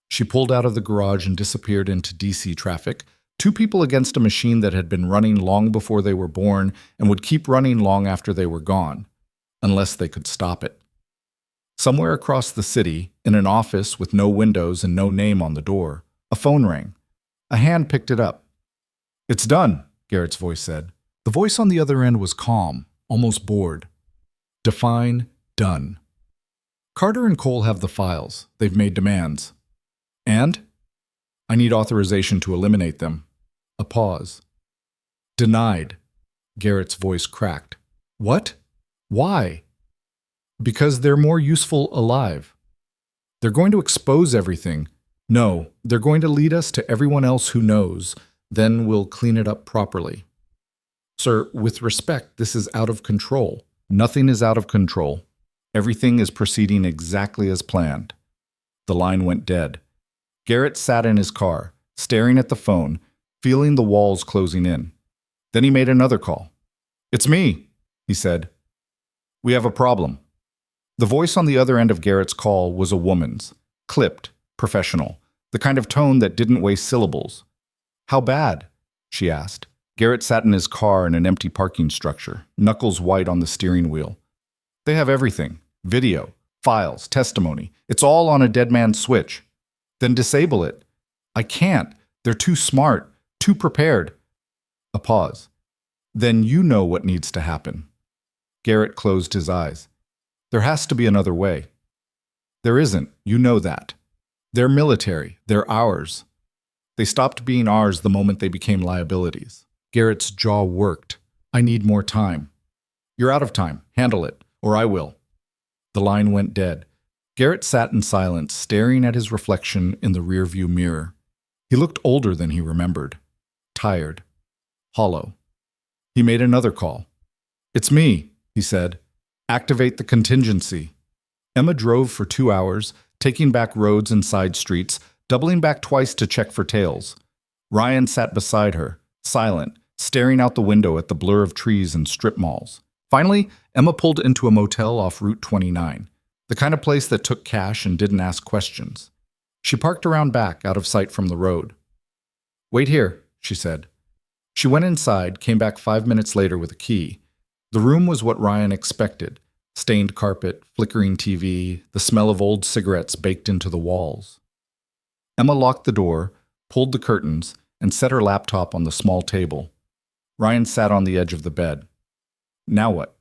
She pulled out of the garage and disappeared into DC traffic. 2 people against a machine that had been running long before they were born and would keep running long after they were gone, unless they could stop it. Somewhere across the city, in an office with no windows and no name on the door, a phone rang. A hand picked it up. It's done, Garrett's voice said. The voice on the other end was calm, almost bored. Define done. Carter and Cole have the files. They've made demands. And? I need authorization to eliminate them. A pause. Denied. Garrett's voice cracked. What? Why? Because they're more useful alive. They're going to expose everything. No, they're going to lead us to everyone else who knows. Then we'll clean it up properly. Sir, with respect, this is out of control. Nothing is out of control. Everything is proceeding exactly as planned. The line went dead. Garrett sat in his car, staring at the phone, feeling the walls closing in. Then he made another call. It's me, he said. We have a problem. The voice on the other end of Garrett's call was a woman's, clipped, professional, the kind of tone that didn't waste syllables. How bad? She asked. Garrett sat in his car in an empty parking structure, knuckles white on the steering wheel. They have everything. Video, files, testimony. It's all on a dead man's switch. Then disable it. I can't. They're too smart, too prepared. A pause. Then you know what needs to happen. Garrett closed his eyes. There has to be another way. There isn't. You know that. They're military. They're ours. They stopped being ours the moment they became liabilities. Garrett's jaw worked. I need more time. You're out of time. Handle it, or I will. The line went dead. Garrett sat in silence, staring at his reflection in the rearview mirror. He looked older than he remembered. Tired. Hollow. He made another call. It's me, he said. Activate the contingency. Emma drove for 2 hours, taking back roads and side streets, doubling back twice to check for tails. Ryan sat beside her, silent, staring out the window at the blur of trees and strip malls. Finally, Emma pulled into a motel off Route 29, the kind of place that took cash and didn't ask questions. She parked around back, out of sight from the road. Wait here, she said. She went inside, came back 5 minutes later with a key. The room was what Ryan expected. Stained carpet, flickering TV, the smell of old cigarettes baked into the walls. Emma locked the door, pulled the curtains, and set her laptop on the small table. Ryan sat on the edge of the bed. Now what?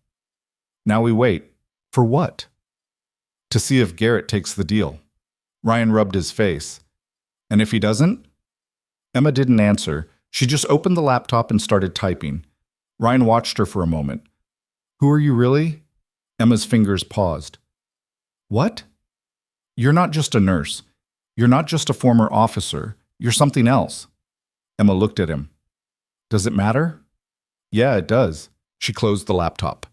Now we wait. For what? To see if Garrett takes the deal. Ryan rubbed his face. And if he doesn't? Emma didn't answer. She just opened the laptop and started typing. Ryan watched her for a moment. Who are you really? Emma's fingers paused. What? You're not just a nurse. You're not just a former officer. You're something else. Emma looked at him. Does it matter? Yeah, it does. She closed the laptop.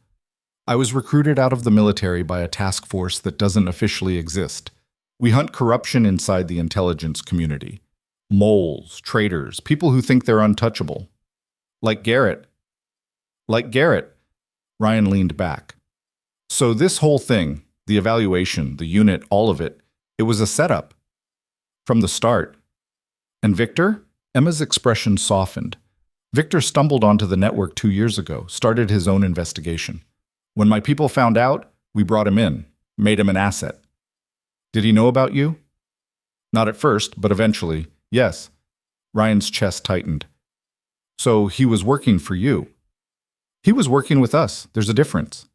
I was recruited out of the military by a task force that doesn't officially exist. We hunt corruption inside the intelligence community. Moles, traitors, people who think they're untouchable. Like Garrett. Like Garrett. Ryan leaned back. So this whole thing, the evaluation, the unit, all of it, it was a setup. From the start. And Victor? Emma's expression softened. Victor stumbled onto the network 2 years ago, started his own investigation. When my people found out, we brought him in, made him an asset. Did he know about you? Not at first, but eventually, yes. Ryan's chest tightened. So he was working for you. He was working with us. There's a difference.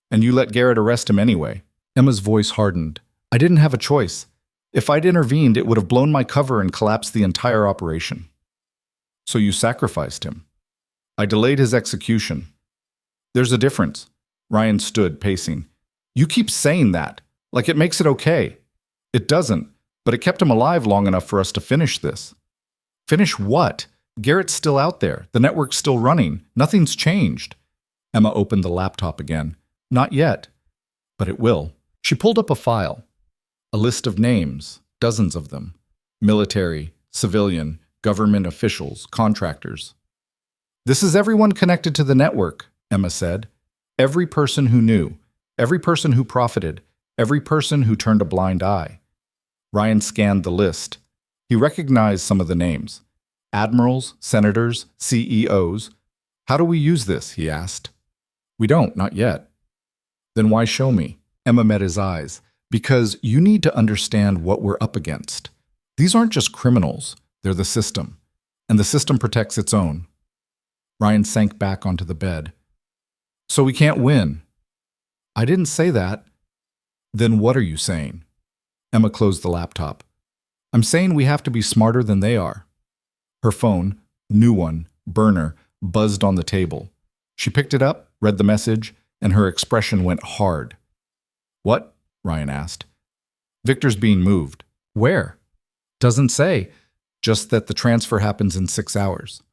And you let Garrett arrest him anyway. Emma's voice hardened. I didn't have a choice. If I'd intervened, it would have blown my cover and collapsed the entire operation. So you sacrificed him. I delayed his execution. There's a difference. Ryan stood, pacing. You keep saying that, like it makes it okay. It doesn't, but it kept him alive long enough for us to finish this. Finish what? Garrett's still out there. The network's still running. Nothing's changed. Emma opened the laptop again. Not yet. But it will. She pulled up a file. A list of names, dozens of them. Military, civilian, government officials, contractors. This is everyone connected to the network, Emma said. Every person who knew, every person who profited, every person who turned a blind eye. Ryan scanned the list. He recognized some of the names. Admirals, senators, CEOs. How do we use this? He asked. We don't, not yet. Then why show me? Emma met his eyes. Because you need to understand what we're up against. These aren't just criminals. They're the system. And the system protects its own. Ryan sank back onto the bed. So we can't win. I didn't say that. Then what are you saying? Emma closed the laptop. I'm saying we have to be smarter than they are. Her phone, new one, burner, buzzed on the table. She picked it up, read the message, and her expression went hard. What? Ryan asked. Victor's being moved. Where? Doesn't say. Just that the transfer happens in 6 hours.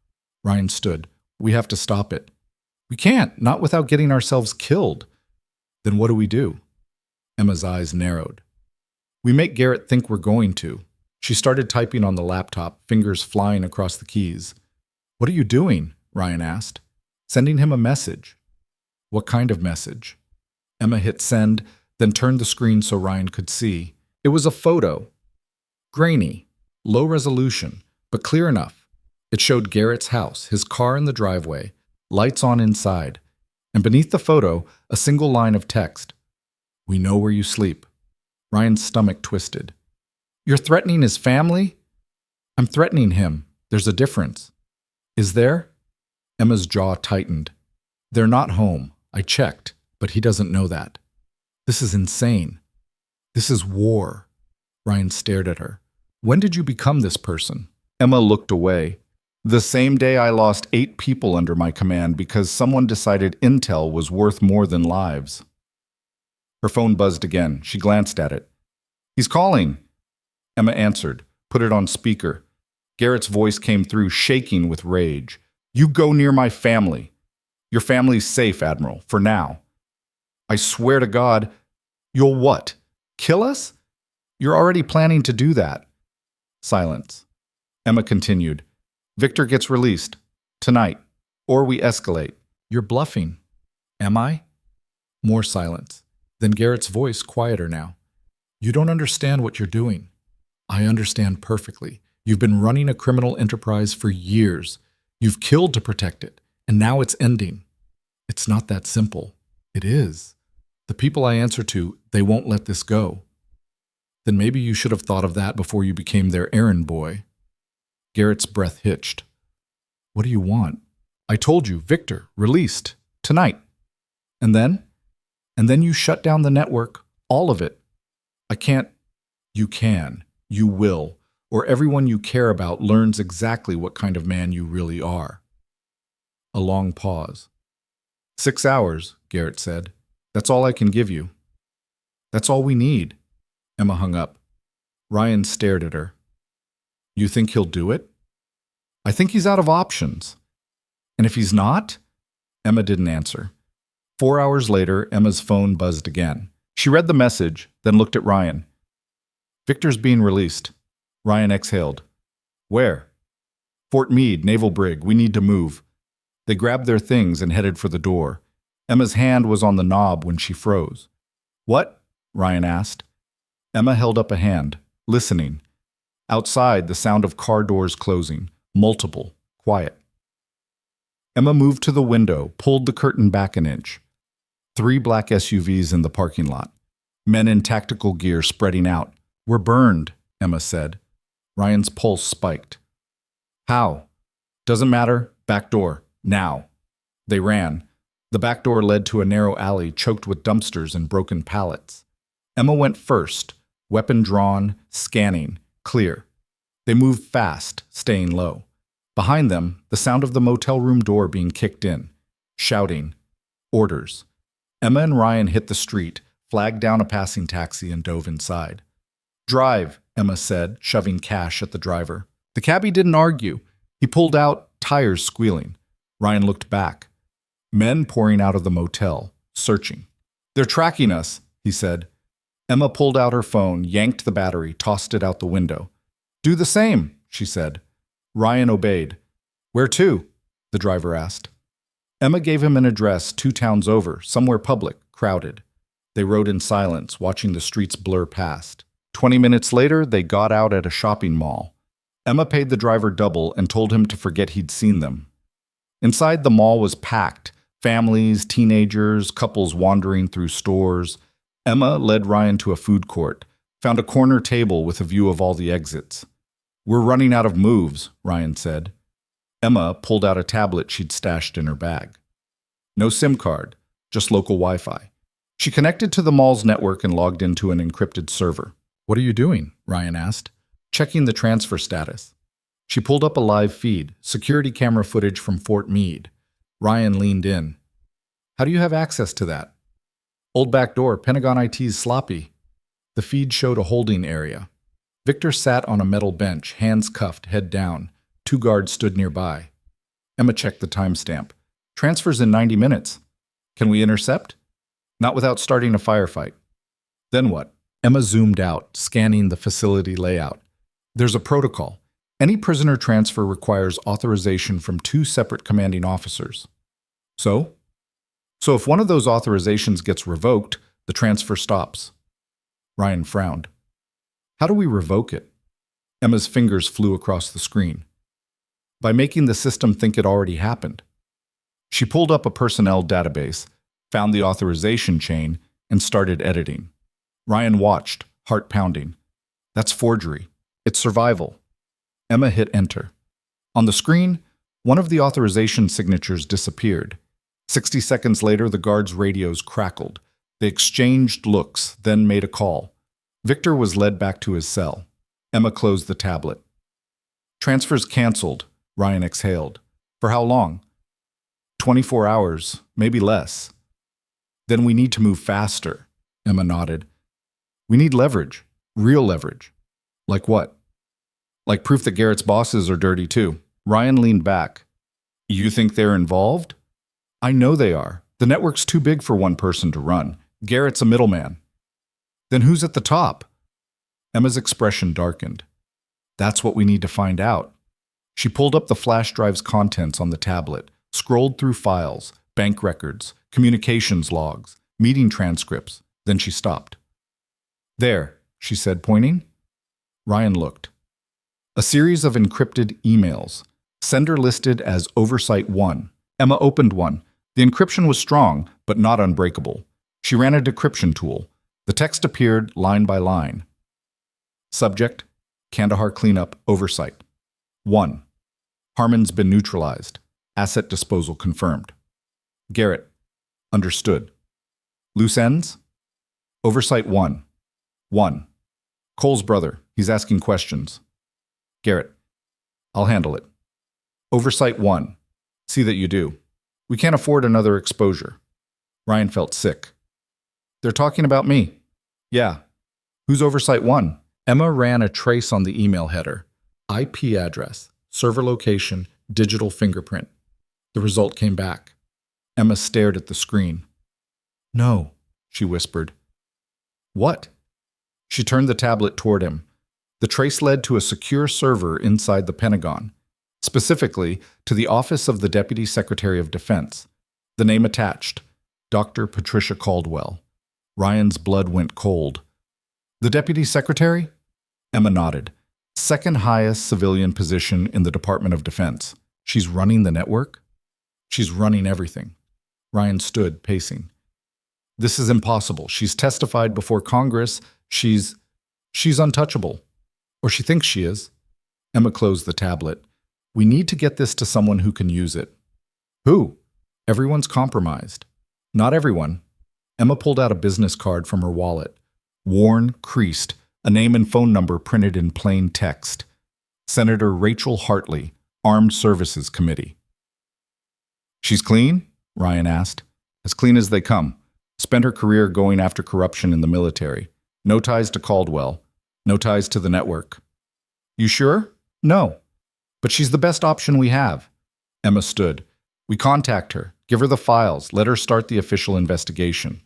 Ryan stood. We have to stop it. We can't, not without getting ourselves killed. Then what do we do? Emma's eyes narrowed. We make Garrett think we're going to. She started typing on the laptop, fingers flying across the keys. What are you doing? Ryan asked. Sending him a message. What kind of message? Emma hit send, then turned the screen so Ryan could see. It was a photo. Grainy, low resolution, but clear enough. It showed Garrett's house, his car in the driveway, lights on inside, and beneath the photo, a single line of text. "We know where you sleep." Ryan's stomach twisted. "You're threatening his family?" "I'm threatening him. There's a difference." "Is there?" Emma's jaw tightened. "They're not home. I checked, but he doesn't know that." "This is insane. This is war." Ryan stared at her. "When did you become this person?" Emma looked away. "The same day I lost 8 people under my command because someone decided intel was worth more than lives." Her phone buzzed again. She glanced at it. "He's calling." Emma answered, put it on speaker. Garrett's voice came through, shaking with rage. "You go near my family. Your family's safe, Admiral, for now. I swear to God, you'll what? Kill us? You're already planning to do that." Silence. Emma continued. "Victor gets released. Tonight. Or we escalate." "You're bluffing." "Am I?" More silence. Then Garrett's voice, quieter now. "You don't understand what you're doing." "I understand perfectly. You've been running a criminal enterprise for years. You've killed to protect it, and now it's ending." "It's not that simple." "It is. The people I answer to, they won't let this go." "Then maybe you should have thought of that before you became their errand boy." Garrett's breath hitched. "What do you want?" "I told you, Victor, released. Tonight." "And then?" "And then you shut down the network, all of it." "I can't." "You can. You will. Or everyone you care about learns exactly what kind of man you really are." A long pause. 6 hours, Garrett said. "That's all I can give you." "That's all we need." Emma hung up. Ryan stared at her. "You think he'll do it?" "I think he's out of options." "And if he's not?" Emma didn't answer. 4 hours later, Emma's phone buzzed again. She read the message, then looked at Ryan. "Victor's being released." Ryan exhaled. "Where?" "Fort Meade, Naval Brig. We need to move." They grabbed their things and headed for the door. Emma's hand was on the knob when she froze. "What?" Ryan asked. Emma held up a hand, listening. Outside, the sound of car doors closing, multiple, quiet. Emma moved to the window, pulled the curtain back an inch. 3 black SUVs in the parking lot. Men in tactical gear spreading out. "We're burned," Emma said. Ryan's pulse spiked. "How?" "Doesn't matter. Back door. Now." They ran. The back door led to a narrow alley choked with dumpsters and broken pallets. Emma went first, weapon drawn, scanning, clear. They moved fast, staying low. Behind them, the sound of the motel room door being kicked in. Shouting. Orders. Emma and Ryan hit the street, flagged down a passing taxi, and dove inside. "Drive," Emma said, shoving cash at the driver. The cabbie didn't argue. He pulled out, tires squealing. Ryan looked back. Men pouring out of the motel, searching. "They're tracking us," he said. Emma pulled out her phone, yanked the battery, tossed it out the window. "Do the same," she said. Ryan obeyed. "Where to?" the driver asked. Emma gave him an address 2 towns over, somewhere public, crowded. They rode in silence, watching the streets blur past. 20 minutes later, they got out at a shopping mall. Emma paid the driver double and told him to forget he'd seen them. Inside, the mall was packed. Families, teenagers, couples wandering through stores. Emma led Ryan to a food court, found a corner table with a view of all the exits. "We're running out of moves," Ryan said. Emma pulled out a tablet she'd stashed in her bag. No SIM card, just local Wi-Fi. She connected to the mall's network and logged into an encrypted server. "What are you doing?" Ryan asked. "Checking the transfer status." She pulled up a live feed, security camera footage from Fort Meade. Ryan leaned in. "How do you have access to that?" "Old back door, Pentagon IT's sloppy." The feed showed a holding area. Victor sat on a metal bench, hands cuffed, head down. 2 guards stood nearby. Emma checked the timestamp. "Transfer's in 90 minutes. Can we intercept?" "Not without starting a firefight." "Then what?" Emma zoomed out, scanning the facility layout. "There's a protocol. Any prisoner transfer requires authorization from 2 separate commanding officers." So? "So if one of those authorizations gets revoked, the transfer stops." Ryan frowned. "How do we revoke it?" Emma's fingers flew across the screen. By making the system think it already happened. She pulled up a personnel database, found the authorization chain, and started editing. Ryan watched, heart pounding. That's forgery. It's survival. Emma hit enter. On the screen, one of the authorization signatures disappeared. 60 seconds later, the guards' radios crackled. They exchanged looks, then made a call. Victor was led back to his cell. Emma closed the tablet. Transfers canceled, Ryan exhaled. For how long? 24 hours, maybe less. Then we need to move faster, Emma nodded. We need leverage, real leverage. Like what? Like proof that Garrett's bosses are dirty too. Ryan leaned back. You think they're involved? I know they are. The network's too big for one person to run. Garrett's a middleman. Then who's at the top? Emma's expression darkened. That's what we need to find out. She pulled up the flash drive's contents on the tablet, scrolled through files, bank records, communications logs, meeting transcripts. Then she stopped. There, she said, pointing. Ryan looked. A series of encrypted emails. Sender listed as Oversight 1. Emma opened one. The encryption was strong, but not unbreakable. She ran a decryption tool. The text appeared line by line. Subject, Kandahar Cleanup Oversight. 1. Harmon's been neutralized. Asset disposal confirmed. Garrett. Understood. Loose ends? Oversight 1. 1. Cole's brother. He's asking questions. Garrett. I'll handle it. Oversight 1. See that you do. We can't afford another exposure. Ryan felt sick. They're talking about me. Yeah. Who's Oversight 1? Emma ran a trace on the email header. IP address, server location, digital fingerprint. The result came back. Emma stared at the screen. No, she whispered. What? She turned the tablet toward him. The trace led to a secure server inside the Pentagon, specifically to the office of the Deputy Secretary of Defense. The name attached, Dr. Patricia Caldwell. Ryan's blood went cold. The Deputy Secretary? Emma nodded. Second highest civilian position in the Department of Defense. She's running the network? She's running everything. Ryan stood, pacing. This is impossible. She's testified before Congress. She's untouchable. Or she thinks she is. Emma closed the tablet. We need to get this to someone who can use it. Who? Everyone's compromised. Not everyone. Emma pulled out a business card from her wallet. Worn, creased, a name and phone number printed in plain text. Senator Rachel Hartley, Armed Services Committee. She's clean? Ryan asked. As clean as they come. Spent her career going after corruption in the military. No ties to Caldwell. No ties to the network. You sure? No. But she's the best option we have. Emma stood. We contact her, give her the files, let her start the official investigation.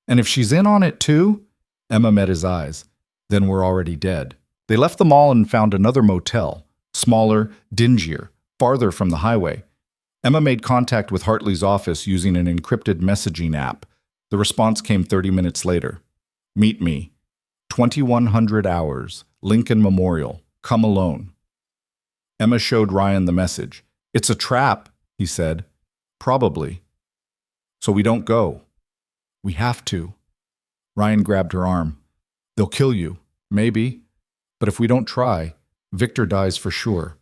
And if she's in on it too? Emma met his eyes. Then we're already dead. They left the mall and found another motel, smaller, dingier, farther from the highway. Emma made contact with Hartley's office using an encrypted messaging app. The response came 30 minutes later. Meet me. 2100 hours. Lincoln Memorial. Come alone. Emma showed Ryan the message. It's a trap, he said. Probably. So we don't go. We have to. Ryan grabbed her arm. They'll kill you. Maybe. But if we don't try, Victor dies for sure.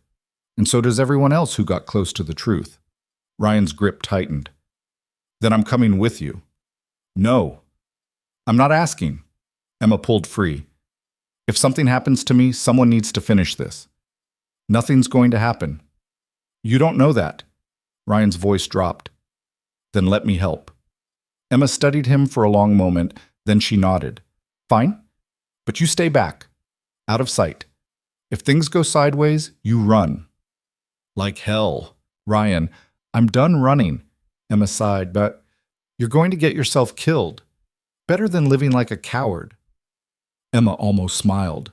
And so does everyone else who got close to the truth. Ryan's grip tightened. Then I'm coming with you. No. I'm not asking. Emma pulled free. If something happens to me, someone needs to finish this. Nothing's going to happen. You don't know that. Ryan's voice dropped. Then let me help. Emma studied him for a long moment, then she nodded. Fine. But you stay back. Out of sight. If things go sideways, you run. Like hell. Ryan, I'm done running. Emma sighed, but you're going to get yourself killed. Better than living like a coward. Emma almost smiled.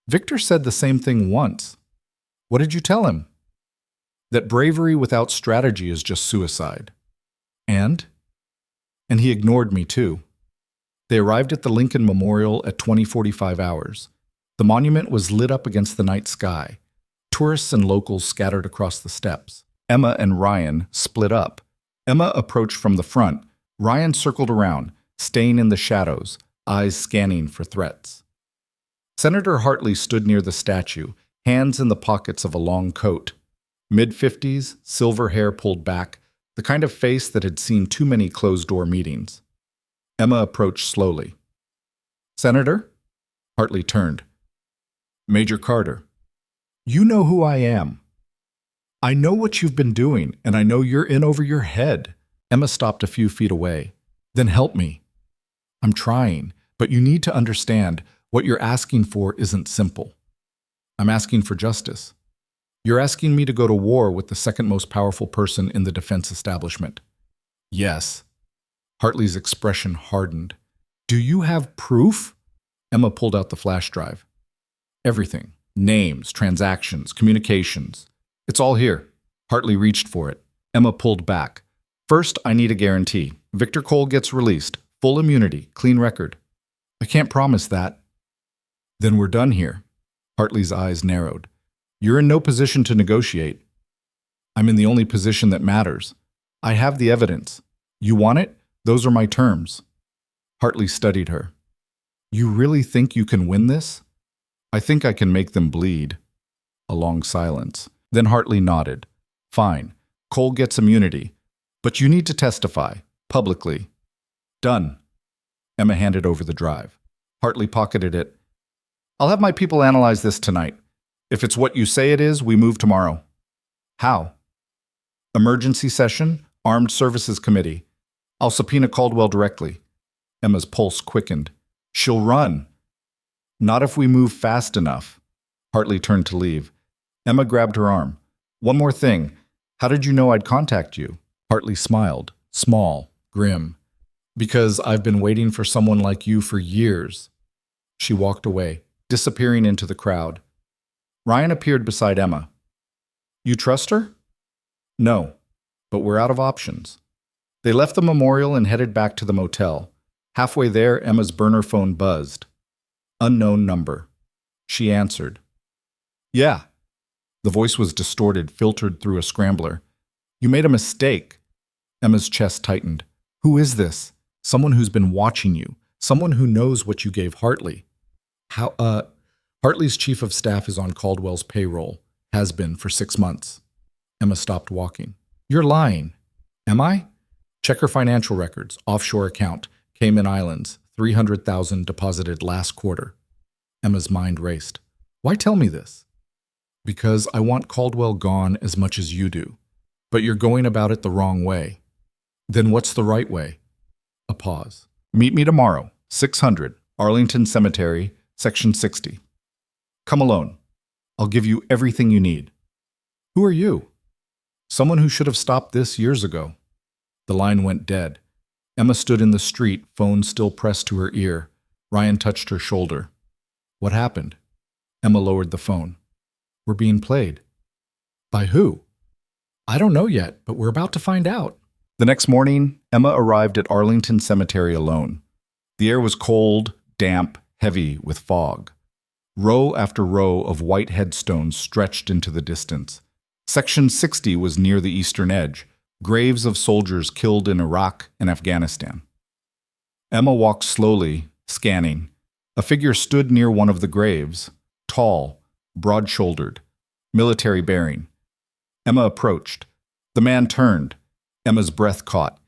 Victor said the same thing once. What did you tell him? That bravery without strategy is just suicide. And he ignored me too. They arrived at the Lincoln Memorial at 20:45 hours. The monument was lit up against the night sky. Tourists and locals scattered across the steps. Emma and Ryan split up. Emma approached from the front. Ryan circled around, staying in the shadows, eyes scanning for threats. Senator Hartley stood near the statue, hands in the pockets of a long coat. Mid-50s, silver hair pulled back, the kind of face that had seen too many closed-door meetings. Emma approached slowly. "Senator?" Hartley turned. "Major Carter. You know who I am. I know what you've been doing, and I know you're in over your head." Emma stopped a few feet away. "Then help me. I'm trying, but you need to understand what you're asking for isn't simple. I'm asking for justice. You're asking me to go to war with the second most powerful person in the defense establishment." "Yes." Hartley's expression hardened. "Do you have proof?" Emma pulled out the flash drive. "Everything. Names, transactions, communications. It's all here." Hartley reached for it. Emma pulled back. "First, I need a guarantee. Victor Cole gets released. Full immunity, clean record." "I can't promise that." "Then we're done here." Hartley's eyes narrowed. "You're in no position to negotiate." "I'm in the only position that matters. I have the evidence. You want it? Those are my terms." Hartley studied her. "You really think you can win this?" "I think I can make them bleed." A long silence. Then Hartley nodded. "Fine. Cole gets immunity. But you need to testify. Publicly." "Done." Emma handed over the drive. Hartley pocketed it. "I'll have my people analyze this tonight. If it's what you say it is, we move tomorrow." "How?" "Emergency session, Armed Services Committee. I'll subpoena Caldwell directly." Emma's pulse quickened. "She'll run." "Not if we move fast enough." Hartley turned to leave. Emma grabbed her arm. "One more thing. How did you know I'd contact you?" Hartley smiled, small, grim. "Because I've been waiting for someone like you for years." She walked away, disappearing into the crowd. Ryan appeared beside Emma. "You trust her?" "No, but we're out of options." They left the memorial and headed back to the motel. Halfway there, Emma's burner phone buzzed. Unknown number. She answered. "Yeah." The voice was distorted, filtered through a scrambler. "You made a mistake." Emma's chest tightened. "Who is this?" "Someone who's been watching you. Someone who knows what you gave Hartley." Hartley's chief of staff is on Caldwell's payroll. Has been for 6 months." Emma stopped walking. "You're lying." "Am I?" "Check her financial records. Offshore account. Cayman Islands. 300,000 deposited last quarter." Emma's mind raced. "Why tell me this?" "Because I want Caldwell gone as much as you do. But you're going about it the wrong way." "Then what's the right way?" A pause. "Meet me tomorrow, 600, Arlington Cemetery, Section 60. Come alone. I'll give you everything you need." "Who are you?" "Someone who should have stopped this years ago." The line went dead. Emma stood in the street, phone still pressed to her ear. Ryan touched her shoulder. "What happened?" Emma lowered the phone. "We're being played." "By who?" "I don't know yet, but we're about to find out." The next morning, Emma arrived at Arlington Cemetery alone. The air was cold, damp, heavy with fog. Row after row of white headstones stretched into the distance. Section 60 was near the eastern edge, graves of soldiers killed in Iraq and Afghanistan. Emma walked slowly, scanning. A figure stood near one of the graves, tall, broad-shouldered, military bearing. Emma approached. The man turned. Emma's breath caught.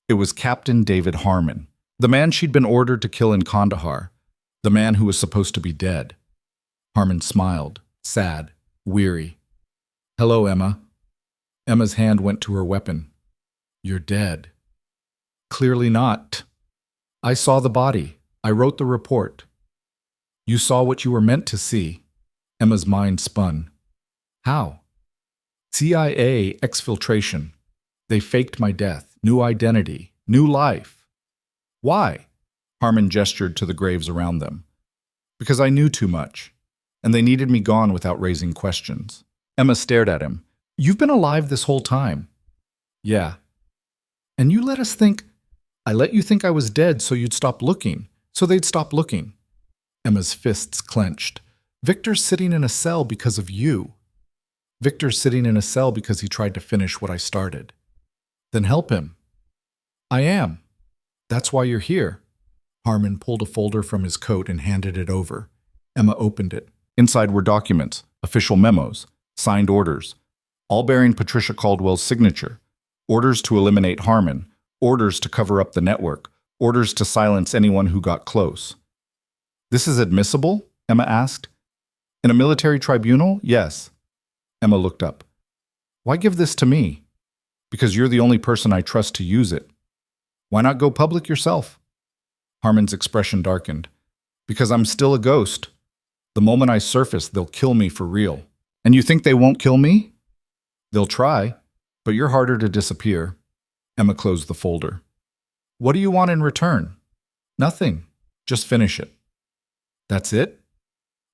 It was Captain David Harmon, the man she'd been ordered to kill in Kandahar, the man who was supposed to be dead. Harmon smiled, sad, weary. "Hello, Emma." Emma's hand went to her weapon. "You're dead." "Clearly not. I saw the body. I wrote the report." "You saw what you were meant to see." Emma's mind spun. "How?" "CIA exfiltration. They faked my death, new identity, new life." "Why?" Harmon gestured to the graves around them. "Because I knew too much, and they needed me gone without raising questions." Emma stared at him. "You've been alive this whole time." "Yeah." "And you let us think—" "I let you think I was dead so you'd stop looking, so they'd stop looking." Emma's fists clenched. Victor's sitting in a cell because of you. Victor's sitting in a cell because he tried to finish what I started. Then help him. I am. That's why you're here. Harmon pulled a folder from his coat and handed it over. Emma opened it. Inside were documents, official memos, signed orders, all bearing Patricia Caldwell's signature. Orders to eliminate Harmon, orders to cover up the network, orders to silence anyone who got close. This is admissible? Emma asked. In a military tribunal? Yes. Emma looked up. Why give this to me? Because you're the only person I trust to use it. Why not go public yourself? Harmon's expression darkened. Because I'm still a ghost. The moment I surface, they'll kill me for real. And you think they won't kill me? They'll try, but you're harder to disappear. Emma closed the folder. What do you want in return? Nothing. Just finish it. That's it?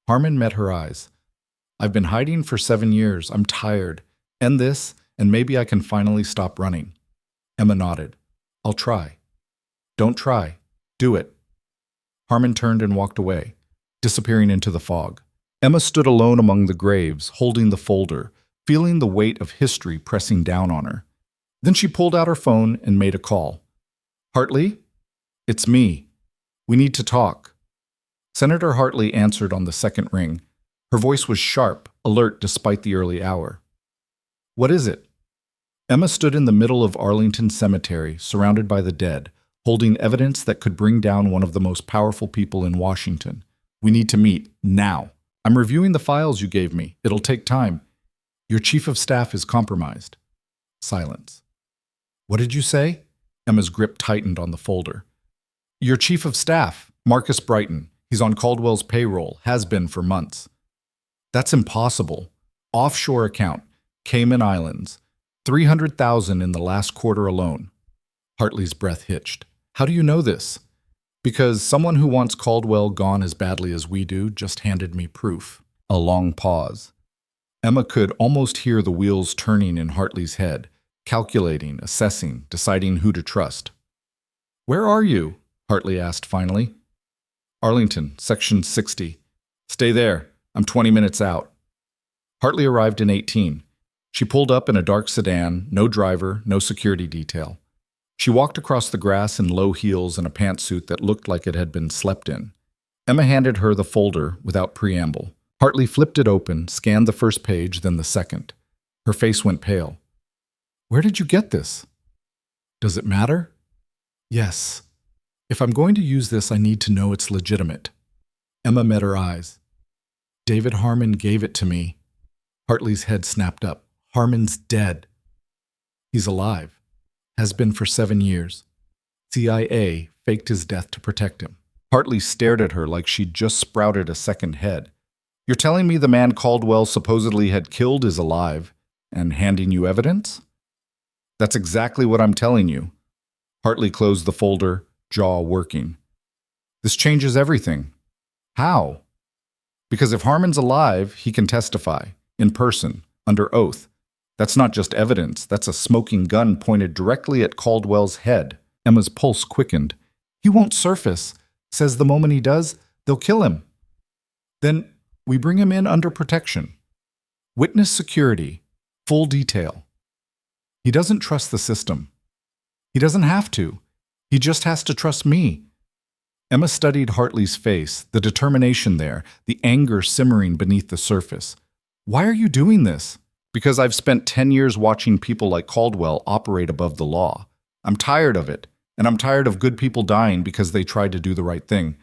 Harmon met her eyes. I've been hiding for 7 years. I'm tired. End this, and maybe I can finally stop running. Emma nodded. I'll try. Don't try. Do it. Harmon turned and walked away, disappearing into the fog. Emma stood alone among the graves, holding the folder, feeling the weight of history pressing down on her. Then she pulled out her phone and made a call. Hartley? It's me. We need to talk. Senator Hartley answered on the second ring. Her voice was sharp, alert despite the early hour. What is it? Emma stood in the middle of Arlington Cemetery, surrounded by the dead, holding evidence that could bring down one of the most powerful people in Washington. We need to meet, now. I'm reviewing the files you gave me. It'll take time. Your chief of staff is compromised. Silence. What did you say? Emma's grip tightened on the folder. Your chief of staff, Marcus Brighton. He's on Caldwell's payroll, has been for months. That's impossible. Offshore account, Cayman Islands. 300,000 in the last quarter alone. Hartley's breath hitched. How do you know this? Because someone who wants Caldwell gone as badly as we do just handed me proof. A long pause. Emma could almost hear the wheels turning in Hartley's head, calculating, assessing, deciding who to trust. Where are you? Hartley asked finally. Arlington, Section 60. Stay there. I'm 20 minutes out. Hartley arrived in 18. She pulled up in a dark sedan, no driver, no security detail. She walked across the grass in low heels and a pantsuit that looked like it had been slept in. Emma handed her the folder without preamble. Hartley flipped it open, scanned the first page, then the second. Her face went pale. Where did you get this? Does it matter? Yes. If I'm going to use this, I need to know it's legitimate. Emma met her eyes. David Harmon gave it to me. Hartley's head snapped up. Harmon's dead. He's alive. Has been for 7 years. CIA faked his death to protect him. Hartley stared at her like she'd just sprouted a second head. You're telling me the man Caldwell supposedly had killed is alive and handing you evidence? That's exactly what I'm telling you. Hartley closed the folder, jaw working. This changes everything. How? Because if Harmon's alive, he can testify, in person, under oath. That's not just evidence, that's a smoking gun pointed directly at Caldwell's head. Emma's pulse quickened. He won't surface. Says the moment he does, they'll kill him. Then we bring him in under protection. Witness security, full detail. He doesn't trust the system. He doesn't have to. He just has to trust me. Emma studied Hartley's face, the determination there, the anger simmering beneath the surface. Why are you doing this? Because I've spent 10 years watching people like Caldwell operate above the law. I'm tired of it, and I'm tired of good people dying because they tried to do the right thing.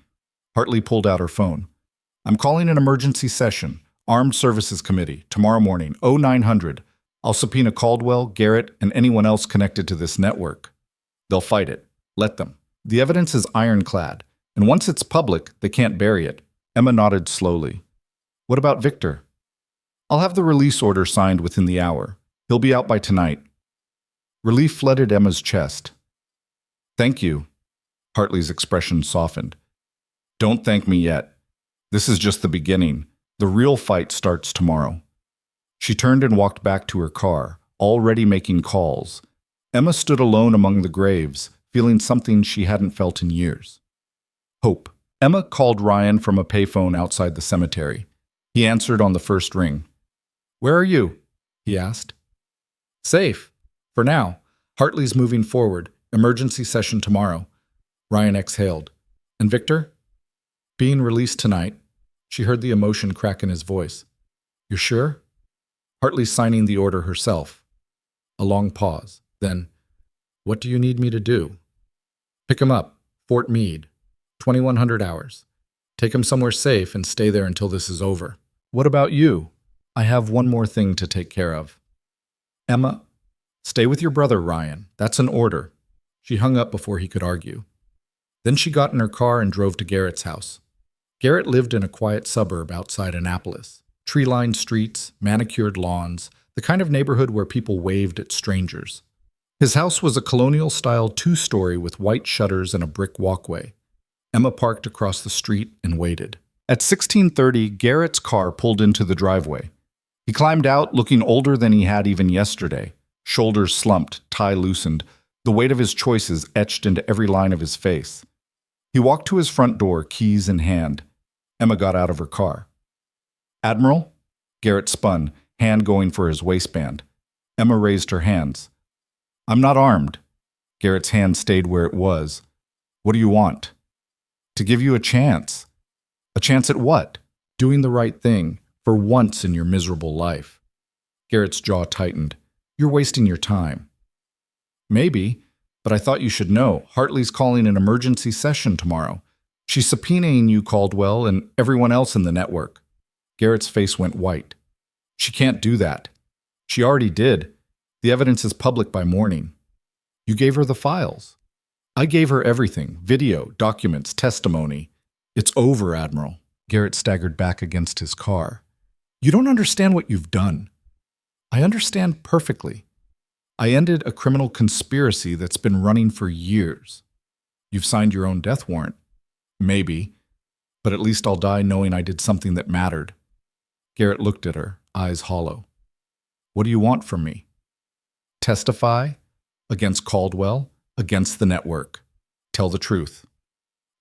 Hartley pulled out her phone. I'm calling an emergency session, Armed Services Committee, tomorrow morning, 0900. I'll subpoena Caldwell, Garrett, and anyone else connected to this network. They'll fight it. Let them. The evidence is ironclad, and once it's public, they can't bury it. Emma nodded slowly. What about Victor? I'll have the release order signed within the hour. He'll be out by tonight. Relief flooded Emma's chest. Thank you. Hartley's expression softened. Don't thank me yet. This is just the beginning. The real fight starts tomorrow. She turned and walked back to her car, already making calls. Emma stood alone among the graves, feeling something she hadn't felt in years. Hope. Emma called Ryan from a payphone outside the cemetery. He answered on the first ring. "Where are you?" he asked. "Safe. For now. Hartley's moving forward. Emergency session tomorrow." Ryan exhaled. "And Victor?" "Being released tonight." She heard the emotion crack in his voice. "You're sure?" "Hartley's signing the order herself." A long pause. Then, "What do you need me to do?" "Pick him up. Fort Meade. 2100 hours. Take him somewhere safe and stay there until this is over." "What about you?" "I have one more thing to take care of." "Emma?" "Stay with your brother, Ryan. That's an order." She hung up before he could argue. Then she got in her car and drove to Garrett's house. Garrett lived in a quiet suburb outside Annapolis. Tree-lined streets, manicured lawns, the kind of neighborhood where people waved at strangers. His house was a colonial-style two-story with white shutters and a brick walkway. Emma parked across the street and waited. At 16:30, Garrett's car pulled into the driveway. He climbed out, looking older than he had even yesterday. Shoulders slumped, tie loosened, the weight of his choices etched into every line of his face. He walked to his front door, keys in hand. Emma got out of her car. "Admiral?" Garrett spun, hand going for his waistband. Emma raised her hands. "I'm not armed." Garrett's hand stayed where it was. "What do you want?" "To give you a chance." "A chance at what?" "Doing the right thing, for once in your miserable life." Garrett's jaw tightened. "You're wasting your time." "Maybe, but I thought you should know. Hartley's calling an emergency session tomorrow. She's subpoenaing you, Caldwell, and everyone else in the network." Garrett's face went white. "She can't do that." "She already did. The evidence is public by morning." "You gave her the files." "I gave her everything. Video, documents, testimony." "It's over, Admiral." Garrett staggered back against his car. "You don't understand what you've done." "I understand perfectly. I ended a criminal conspiracy that's been running for years." "You've signed your own death warrant." "Maybe, but at least I'll die knowing I did something that mattered." Garrett looked at her, eyes hollow. "What do you want from me?" "Testify against Caldwell, against the network. Tell the truth."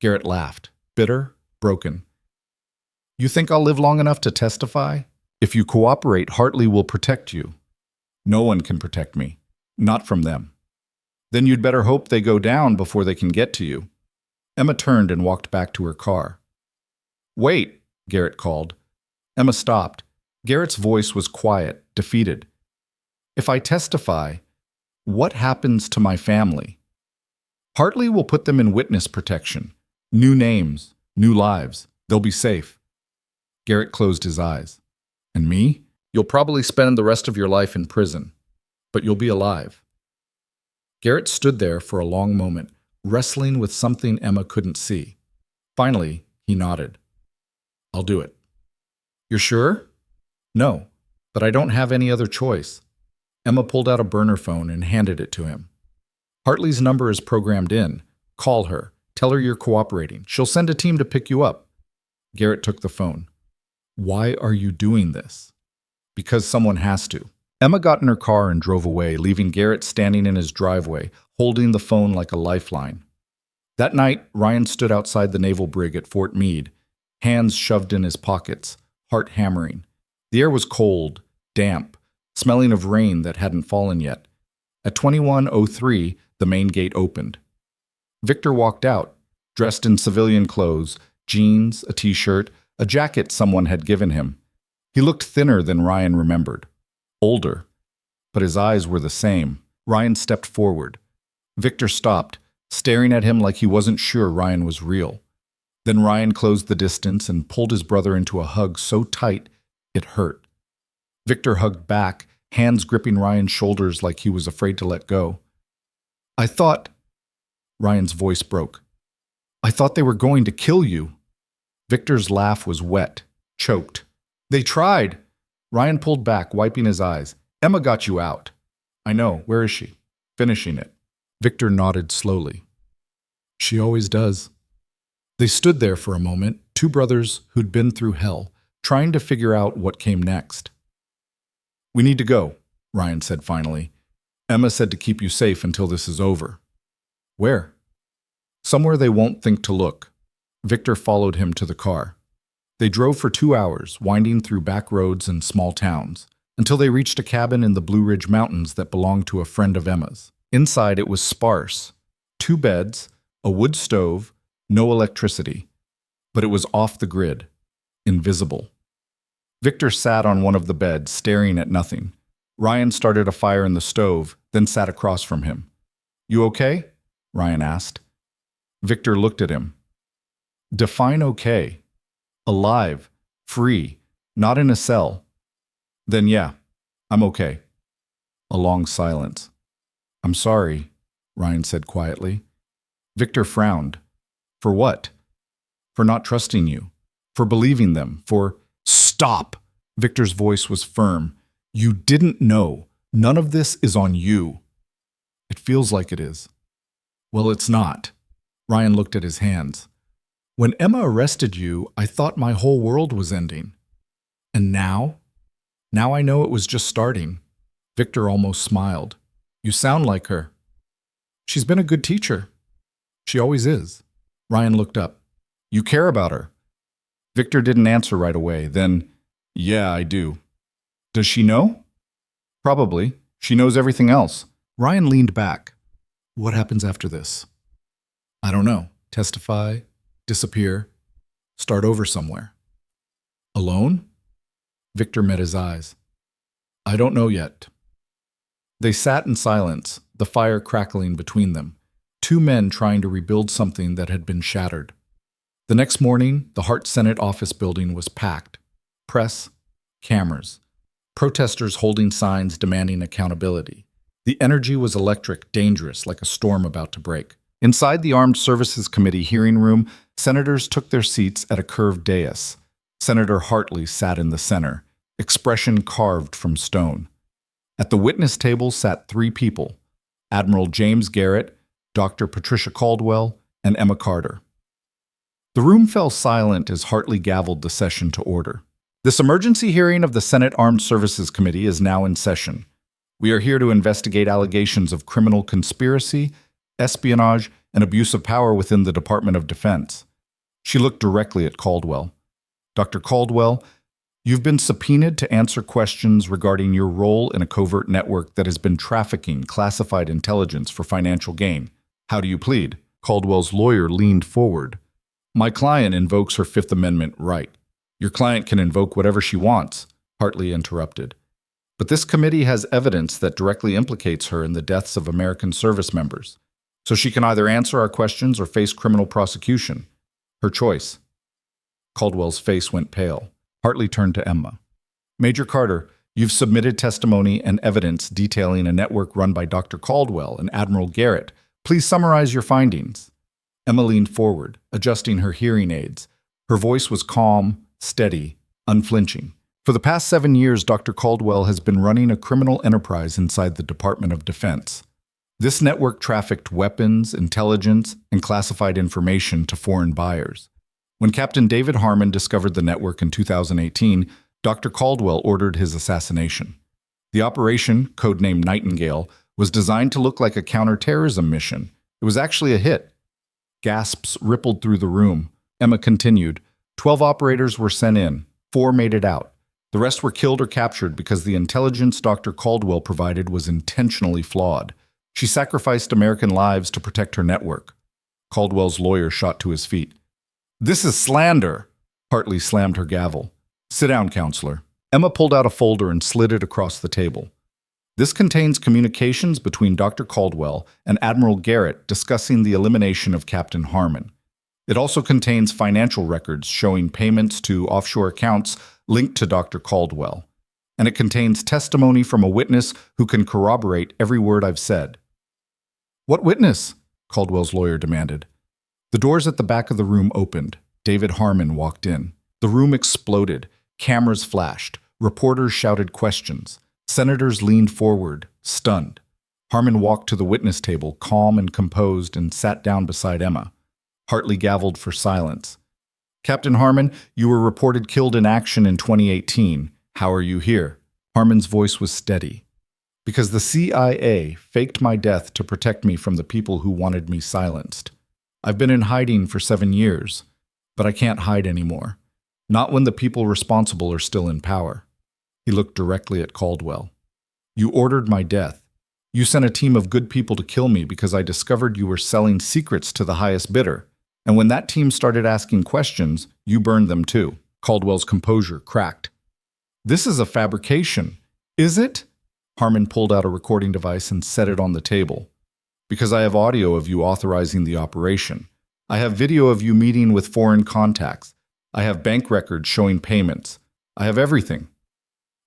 Garrett laughed, bitter, broken. "You think I'll live long enough to testify? If you cooperate, Hartley will protect you." "No one can protect me. Not from them." "Then you'd better hope they go down before they can get to you." Emma turned and walked back to her car. "Wait," Garrett called. Emma stopped. Garrett's voice was quiet, defeated. "If I testify, what happens to my family?" "Hartley will put them in witness protection. New names, new lives. They'll be safe." Garrett closed his eyes. "And me? You'll probably spend the rest of your life in prison, but you'll be alive." Garrett stood there for a long moment, wrestling with something Emma couldn't see. Finally, he nodded. "I'll do it." "You're sure?" "No, but I don't have any other choice." Emma pulled out a burner phone and handed it to him. "Hartley's number is programmed in. Call her. Tell her you're cooperating. She'll send a team to pick you up." Garrett took the phone. "Why are you doing this?" "Because someone has to." Emma got in her car and drove away, leaving Garrett standing in his driveway, holding the phone like a lifeline. That night, Ryan stood outside the naval brig at Fort Meade, hands shoved in his pockets, heart hammering. The air was cold, damp, smelling of rain that hadn't fallen yet. At 21:03, the main gate opened. Victor walked out, dressed in civilian clothes, jeans, a t-shirt, a jacket someone had given him. He looked thinner than Ryan remembered. Older, but his eyes were the same. Ryan stepped forward. Victor stopped, staring at him like he wasn't sure Ryan was real. Then Ryan closed the distance and pulled his brother into a hug so tight it hurt. Victor hugged back, hands gripping Ryan's shoulders like he was afraid to let go. "I thought—" Ryan's voice broke. "I thought they were going to kill you." Victor's laugh was wet, choked. "They tried." Ryan pulled back, wiping his eyes. "Emma got you out." "I know. Where is she?" "Finishing it." Victor nodded slowly. "She always does." They stood there for a moment, two brothers who'd been through hell, trying to figure out what came next. "We need to go," Ryan said finally. "Emma said to keep you safe until this is over." "Where?" "Somewhere they won't think to look." Victor followed him to the car. They drove for 2 hours, winding through back roads and small towns, until they reached a cabin in the Blue Ridge Mountains that belonged to a friend of Emma's. Inside, it was sparse. 2 beds, a wood stove, no electricity. But it was off the grid, invisible. Victor sat on one of the beds, staring at nothing. Ryan started a fire in the stove, then sat across from him. "You okay?" Ryan asked. Victor looked at him. "Define okay." "Alive, free, not in a cell." "Then yeah, I'm okay." A long silence. "I'm sorry," Ryan said quietly. Victor frowned. "For what?" "For not trusting you. For believing them. For—" "Stop!" Victor's voice was firm. "You didn't know. None of this is on you." "It feels like it is." "Well, it's not." Ryan looked at his hands. "When Emma arrested you, I thought my whole world was ending. And now? Now I know it was just starting." Victor almost smiled. "You sound like her." "She's been a good teacher." "She always is." Ryan looked up. "You care about her." Victor didn't answer right away. Then, "Yeah, I do." "Does she know?" "Probably. She knows everything else." Ryan leaned back. "What happens after this?" "I don't know. Testify, disappear, start over somewhere." "Alone?" Victor met his eyes. "I don't know yet." They sat in silence, the fire crackling between them, 2 men trying to rebuild something that had been shattered. The next morning, the Hart Senate office building was packed. Press, cameras, protesters holding signs demanding accountability. The energy was electric, dangerous, like a storm about to break. Inside the Armed Services Committee hearing room, senators took their seats at a curved dais. Senator Hartley sat in the center, expression carved from stone. At the witness table sat 3 people: Admiral James Garrett, Dr. Patricia Caldwell, and Emma Carter. The room fell silent as Hartley gavelled the session to order. "This emergency hearing of the Senate Armed Services Committee is now in session. We are here to investigate allegations of criminal conspiracy, espionage, and abuse of power within the Department of Defense." She looked directly at Caldwell. "Dr. Caldwell, you've been subpoenaed to answer questions regarding your role in a covert network that has been trafficking classified intelligence for financial gain. How do you plead?" Caldwell's lawyer leaned forward. "My client invokes her Fifth Amendment right." "Your client can invoke whatever she wants," Hartley interrupted. "But this committee has evidence that directly implicates her in the deaths of American service members. So she can either answer our questions or face criminal prosecution. Her choice." Caldwell's face went pale. Hartley turned to Emma. "Major Carter, you've submitted testimony and evidence detailing a network run by Dr. Caldwell and Admiral Garrett. Please summarize your findings." Emma leaned forward, adjusting her hearing aids. Her voice was calm, steady, unflinching. "For the past 7 years, Dr. Caldwell has been running a criminal enterprise inside the Department of Defense. This network trafficked weapons, intelligence, and classified information to foreign buyers. When Captain David Harmon discovered the network in 2018, Dr. Caldwell ordered his assassination. The operation, codenamed Nightingale, was designed to look like a counterterrorism mission. It was actually a hit." Gasps rippled through the room. Emma continued, 12 operators were sent in. 4 made it out. The rest were killed or captured because the intelligence Dr. Caldwell provided was intentionally flawed. She sacrificed American lives to protect her network." Caldwell's lawyer shot to his feet. "This is slander!" Hartley slammed her gavel. "Sit down, counselor." Emma pulled out a folder and slid it across the table. "This contains communications between Dr. Caldwell and Admiral Garrett discussing the elimination of Captain Harmon. It also contains financial records showing payments to offshore accounts linked to Dr. Caldwell. And it contains testimony from a witness who can corroborate every word I've said." "What witness?" Caldwell's lawyer demanded. The doors at the back of the room opened. David Harmon walked in. The room exploded. Cameras flashed. Reporters shouted questions. Senators leaned forward, stunned. Harmon walked to the witness table, calm and composed, and sat down beside Emma. Hartley gavelled for silence. "Captain Harmon, you were reported killed in action in 2018. How are you here?" Harmon's voice was steady. "Because the CIA faked my death to protect me from the people who wanted me silenced. I've been in hiding for 7 years, but I can't hide anymore. Not when the people responsible are still in power. He looked directly at Caldwell. You ordered my death. You sent a team of good people to kill me because I discovered you were selling secrets to the highest bidder. And when that team started asking questions, you burned them too. Caldwell's composure cracked. This is a fabrication. Is it? Harmon pulled out a recording device and set it on the table. Because I have audio of you authorizing the operation. I have video of you meeting with foreign contacts. I have bank records showing payments. I have everything.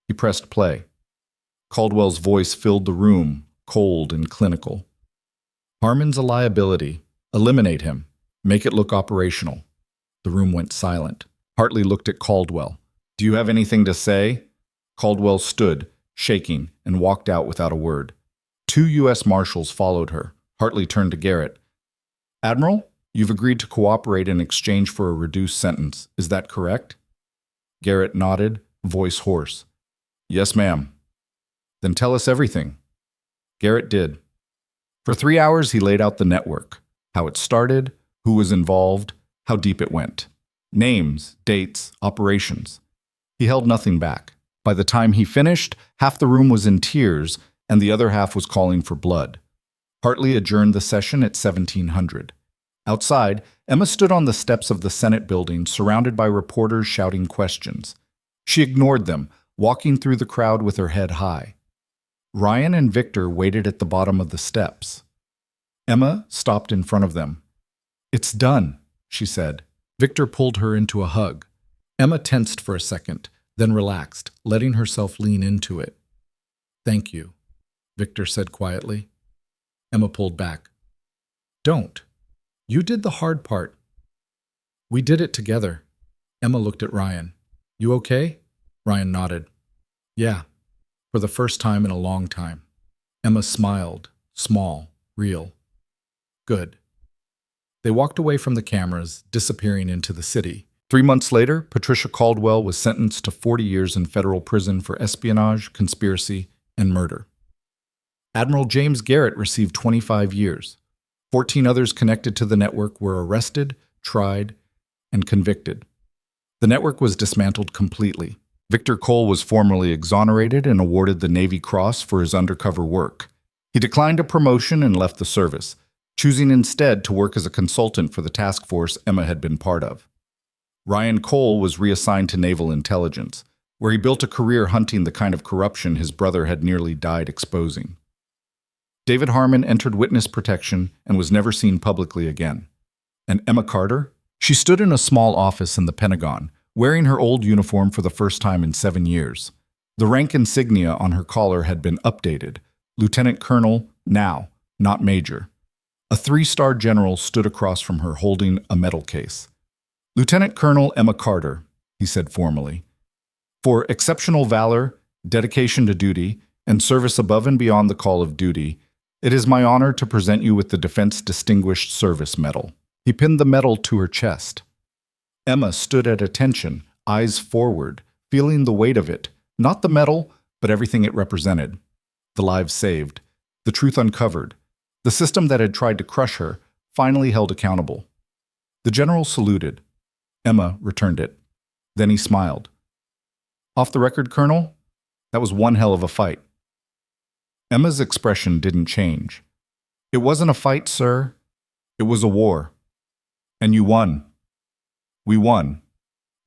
He pressed play. Caldwell's voice filled the room, cold and clinical. Harmon's a liability. Eliminate him. Make it look operational. The room went silent. Hartley looked at Caldwell. Do you have anything to say? Caldwell stood, shaking, and walked out without a word. 2 U.S. Marshals followed her. Hartley turned to Garrett. Admiral, you've agreed to cooperate in exchange for a reduced sentence. Is that correct? Garrett nodded, voice hoarse. Yes, ma'am. Then tell us everything. Garrett did. For 3 hours, he laid out the network, how it started, who was involved, how deep it went. Names, dates, operations. He held nothing back. By the time he finished, half the room was in tears, and the other half was calling for blood. Hartley adjourned the session at 1700. Outside, Emma stood on the steps of the Senate building, surrounded by reporters shouting questions. She ignored them, walking through the crowd with her head high. Ryan and Victor waited at the bottom of the steps. Emma stopped in front of them. It's done, she said. Victor pulled her into a hug. Emma tensed for a second, then relaxed, letting herself lean into it. Thank you, Victor said quietly. Emma pulled back. Don't. You did the hard part. We did it together. Emma looked at Ryan. You okay? Ryan nodded. Yeah, for the first time in a long time. Emma smiled, small, real. Good. They walked away from the cameras, disappearing into the city. 3 months later, Patricia Caldwell was sentenced to 40 years in federal prison for espionage, conspiracy, and murder. Admiral James Garrett received 25 years. 14 others connected to the network were arrested, tried, and convicted. The network was dismantled completely. Victor Cole was formally exonerated and awarded the Navy Cross for his undercover work. He declined a promotion and left the service, choosing instead to work as a consultant for the task force Emma had been part of. Ryan Cole was reassigned to Naval Intelligence, where he built a career hunting the kind of corruption his brother had nearly died exposing. David Harmon entered witness protection and was never seen publicly again. And Emma Carter? She stood in a small office in the Pentagon, wearing her old uniform for the first time in 7 years. The rank insignia on her collar had been updated. Lieutenant Colonel, now, not Major. A 3-star general stood across from her holding a medal case. Lieutenant Colonel Emma Carter, he said formally, for exceptional valor, dedication to duty, and service above and beyond the call of duty, it is my honor to present you with the Defense Distinguished Service Medal. He pinned the medal to her chest. Emma stood at attention, eyes forward, feeling the weight of it, not the medal, but everything it represented. The lives saved, the truth uncovered, the system that had tried to crush her, finally held accountable. The general saluted. Emma returned it. Then he smiled. Off the record, Colonel? That was one hell of a fight. Emma's expression didn't change. It wasn't a fight, sir. It was a war. And you won. We won.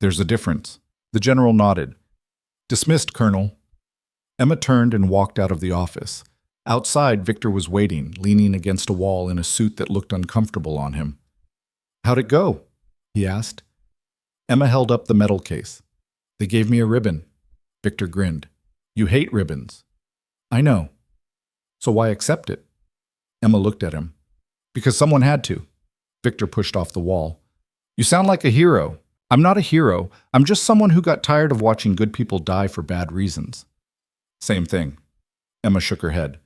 There's a difference. The general nodded. Dismissed, Colonel. Emma turned and walked out of the office. Outside, Victor was waiting, leaning against a wall in a suit that looked uncomfortable on him. How'd it go? He asked. Emma held up the medal case. They gave me a ribbon. Victor grinned. You hate ribbons. I know. So why accept it? Emma looked at him. Because someone had to. Victor pushed off the wall. You sound like a hero. I'm not a hero. I'm just someone who got tired of watching good people die for bad reasons. Same thing. Emma shook her head.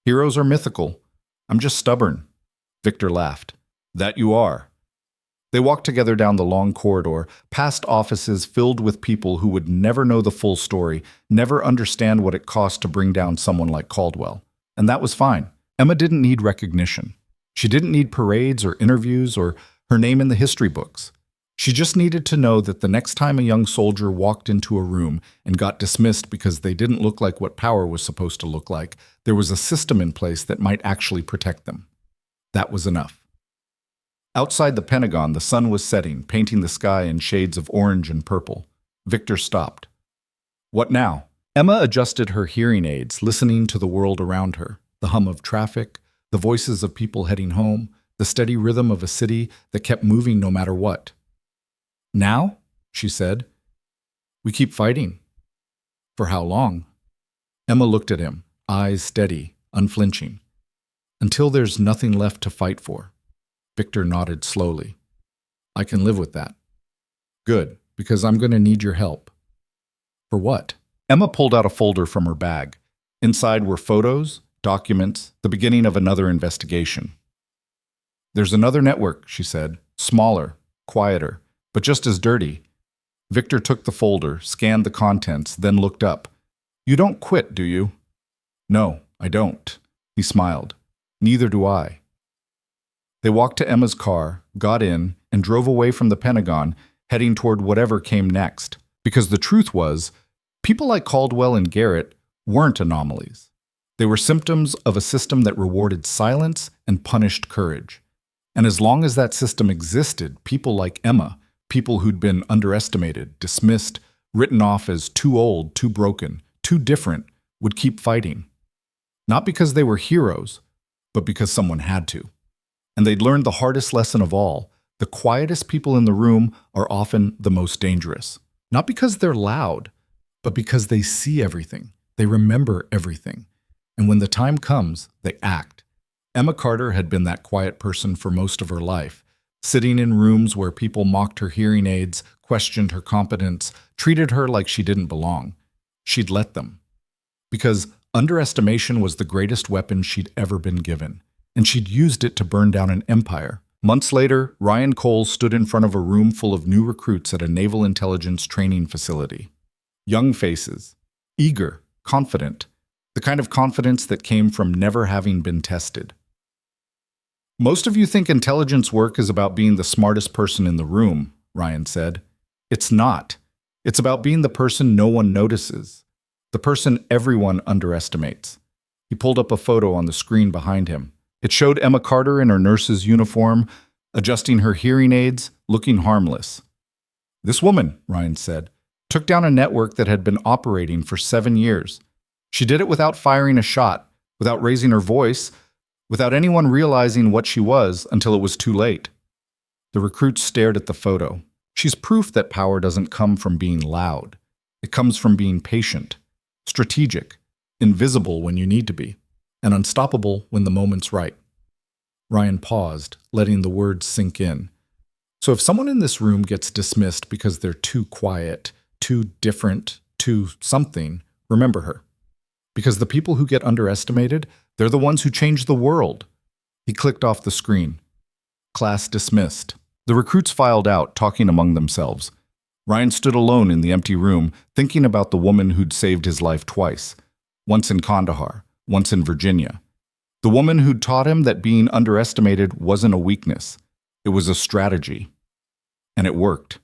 Heroes are mythical. I'm just stubborn. Victor laughed. That you are. They walked together down the long corridor, past offices filled with people who would never know the full story, never understand what it cost to bring down someone like Caldwell. And that was fine. Emma didn't need recognition. She didn't need parades or interviews or her name in the history books. She just needed to know that the next time a young soldier walked into a room and got dismissed because they didn't look like what power was supposed to look like, there was a system in place that might actually protect them. That was enough. Outside the Pentagon, the sun was setting, painting the sky in shades of orange and purple. Victor stopped. What now? Emma adjusted her hearing aids, listening to the world around her, the hum of traffic, the voices of people heading home, the steady rhythm of a city that kept moving no matter what. Now, she said, we keep fighting. For how long? Emma looked at him, eyes steady, unflinching. Until there's nothing left to fight for. Victor nodded slowly. I can live with that. Good, because I'm going to need your help. For what? Emma pulled out a folder from her bag. Inside were photos, documents, the beginning of another investigation. There's another network, she said, smaller, quieter, but just as dirty. Victor took the folder, scanned the contents, then looked up. You don't quit, do you? No, I don't. He smiled. Neither do I. They walked to Emma's car, got in, and drove away from the Pentagon, heading toward whatever came next. Because the truth was, people like Caldwell and Garrett weren't anomalies. They were symptoms of a system that rewarded silence and punished courage. And as long as that system existed, people like Emma, people who'd been underestimated, dismissed, written off as too old, too broken, too different, would keep fighting. Not because they were heroes, but because someone had to. And they'd learned the hardest lesson of all. The quietest people in the room are often the most dangerous. Not because they're loud, but because they see everything. They remember everything. And when the time comes, they act. Emma Carter had been that quiet person for most of her life, sitting in rooms where people mocked her hearing aids, questioned her competence, treated her like she didn't belong. She'd let them. Because underestimation was the greatest weapon she'd ever been given, and she'd used it to burn down an empire. Months later, Ryan Cole stood in front of a room full of new recruits at a naval intelligence training facility. Young faces, eager, confident, the kind of confidence that came from never having been tested. Most of you think intelligence work is about being the smartest person in the room, Ryan said. It's not. It's about being the person no one notices, the person everyone underestimates. He pulled up a photo on the screen behind him. It showed Emma Carter in her nurse's uniform, adjusting her hearing aids, looking harmless. This woman, Ryan said, took down a network that had been operating for 7 years. She did it without firing a shot, without raising her voice, without anyone realizing what she was until it was too late. The recruits stared at the photo. She's proof that power doesn't come from being loud. It comes from being patient, strategic, invisible when you need to be, and unstoppable when the moment's right. Ryan paused, letting the words sink in. So if someone in this room gets dismissed because they're too quiet, too different, too something, remember her. Because the people who get underestimated, they're the ones who change the world. He clicked off the screen. Class dismissed. The recruits filed out, talking among themselves. Ryan stood alone in the empty room, thinking about the woman who'd saved his life twice. Once in Kandahar, once in Virginia. The woman who'd taught him that being underestimated wasn't a weakness. It was a strategy. And it worked.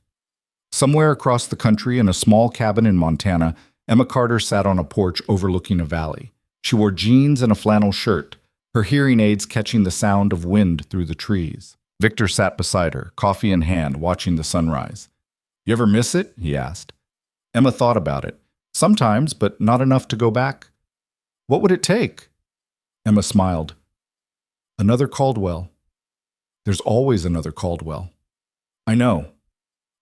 Somewhere across the country in a small cabin in Montana, Emma Carter sat on a porch overlooking a valley. She wore jeans and a flannel shirt, her hearing aids catching the sound of wind through the trees. Victor sat beside her, coffee in hand, watching the sunrise. You ever miss it? He asked. Emma thought about it. Sometimes, but not enough to go back. What would it take? Emma smiled. Another Caldwell. There's always another Caldwell. I know.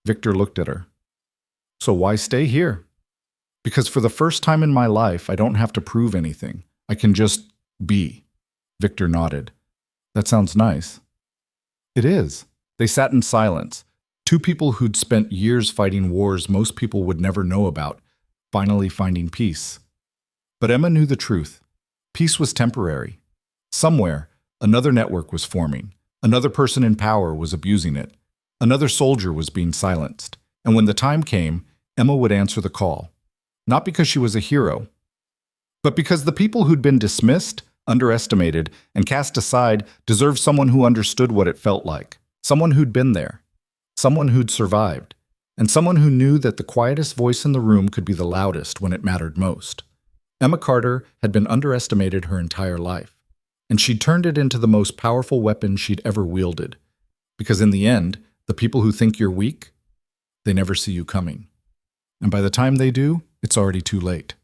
Victor looked at her. So why stay here? Because for the first time in my life, I don't have to prove anything. I can just be. Victor nodded. That sounds nice. It is. They sat in silence. Two people who'd spent years fighting wars most people would never know about, finally finding peace. But Emma knew the truth. Peace was temporary. Somewhere, another network was forming. Another person in power was abusing it. Another soldier was being silenced. And when the time came, Emma would answer the call. Not because she was a hero, but because the people who'd been dismissed, underestimated, and cast aside deserved someone who understood what it felt like, someone who'd been there. someone who'd survived, and someone who knew that the quietest voice in the room could be the loudest when it mattered most. Emma Carter had been underestimated her entire life, and she'd turned it into the most powerful weapon she'd ever wielded. Because in the end, the people who think you're weak, they never see you coming. And by the time they do, it's already too late.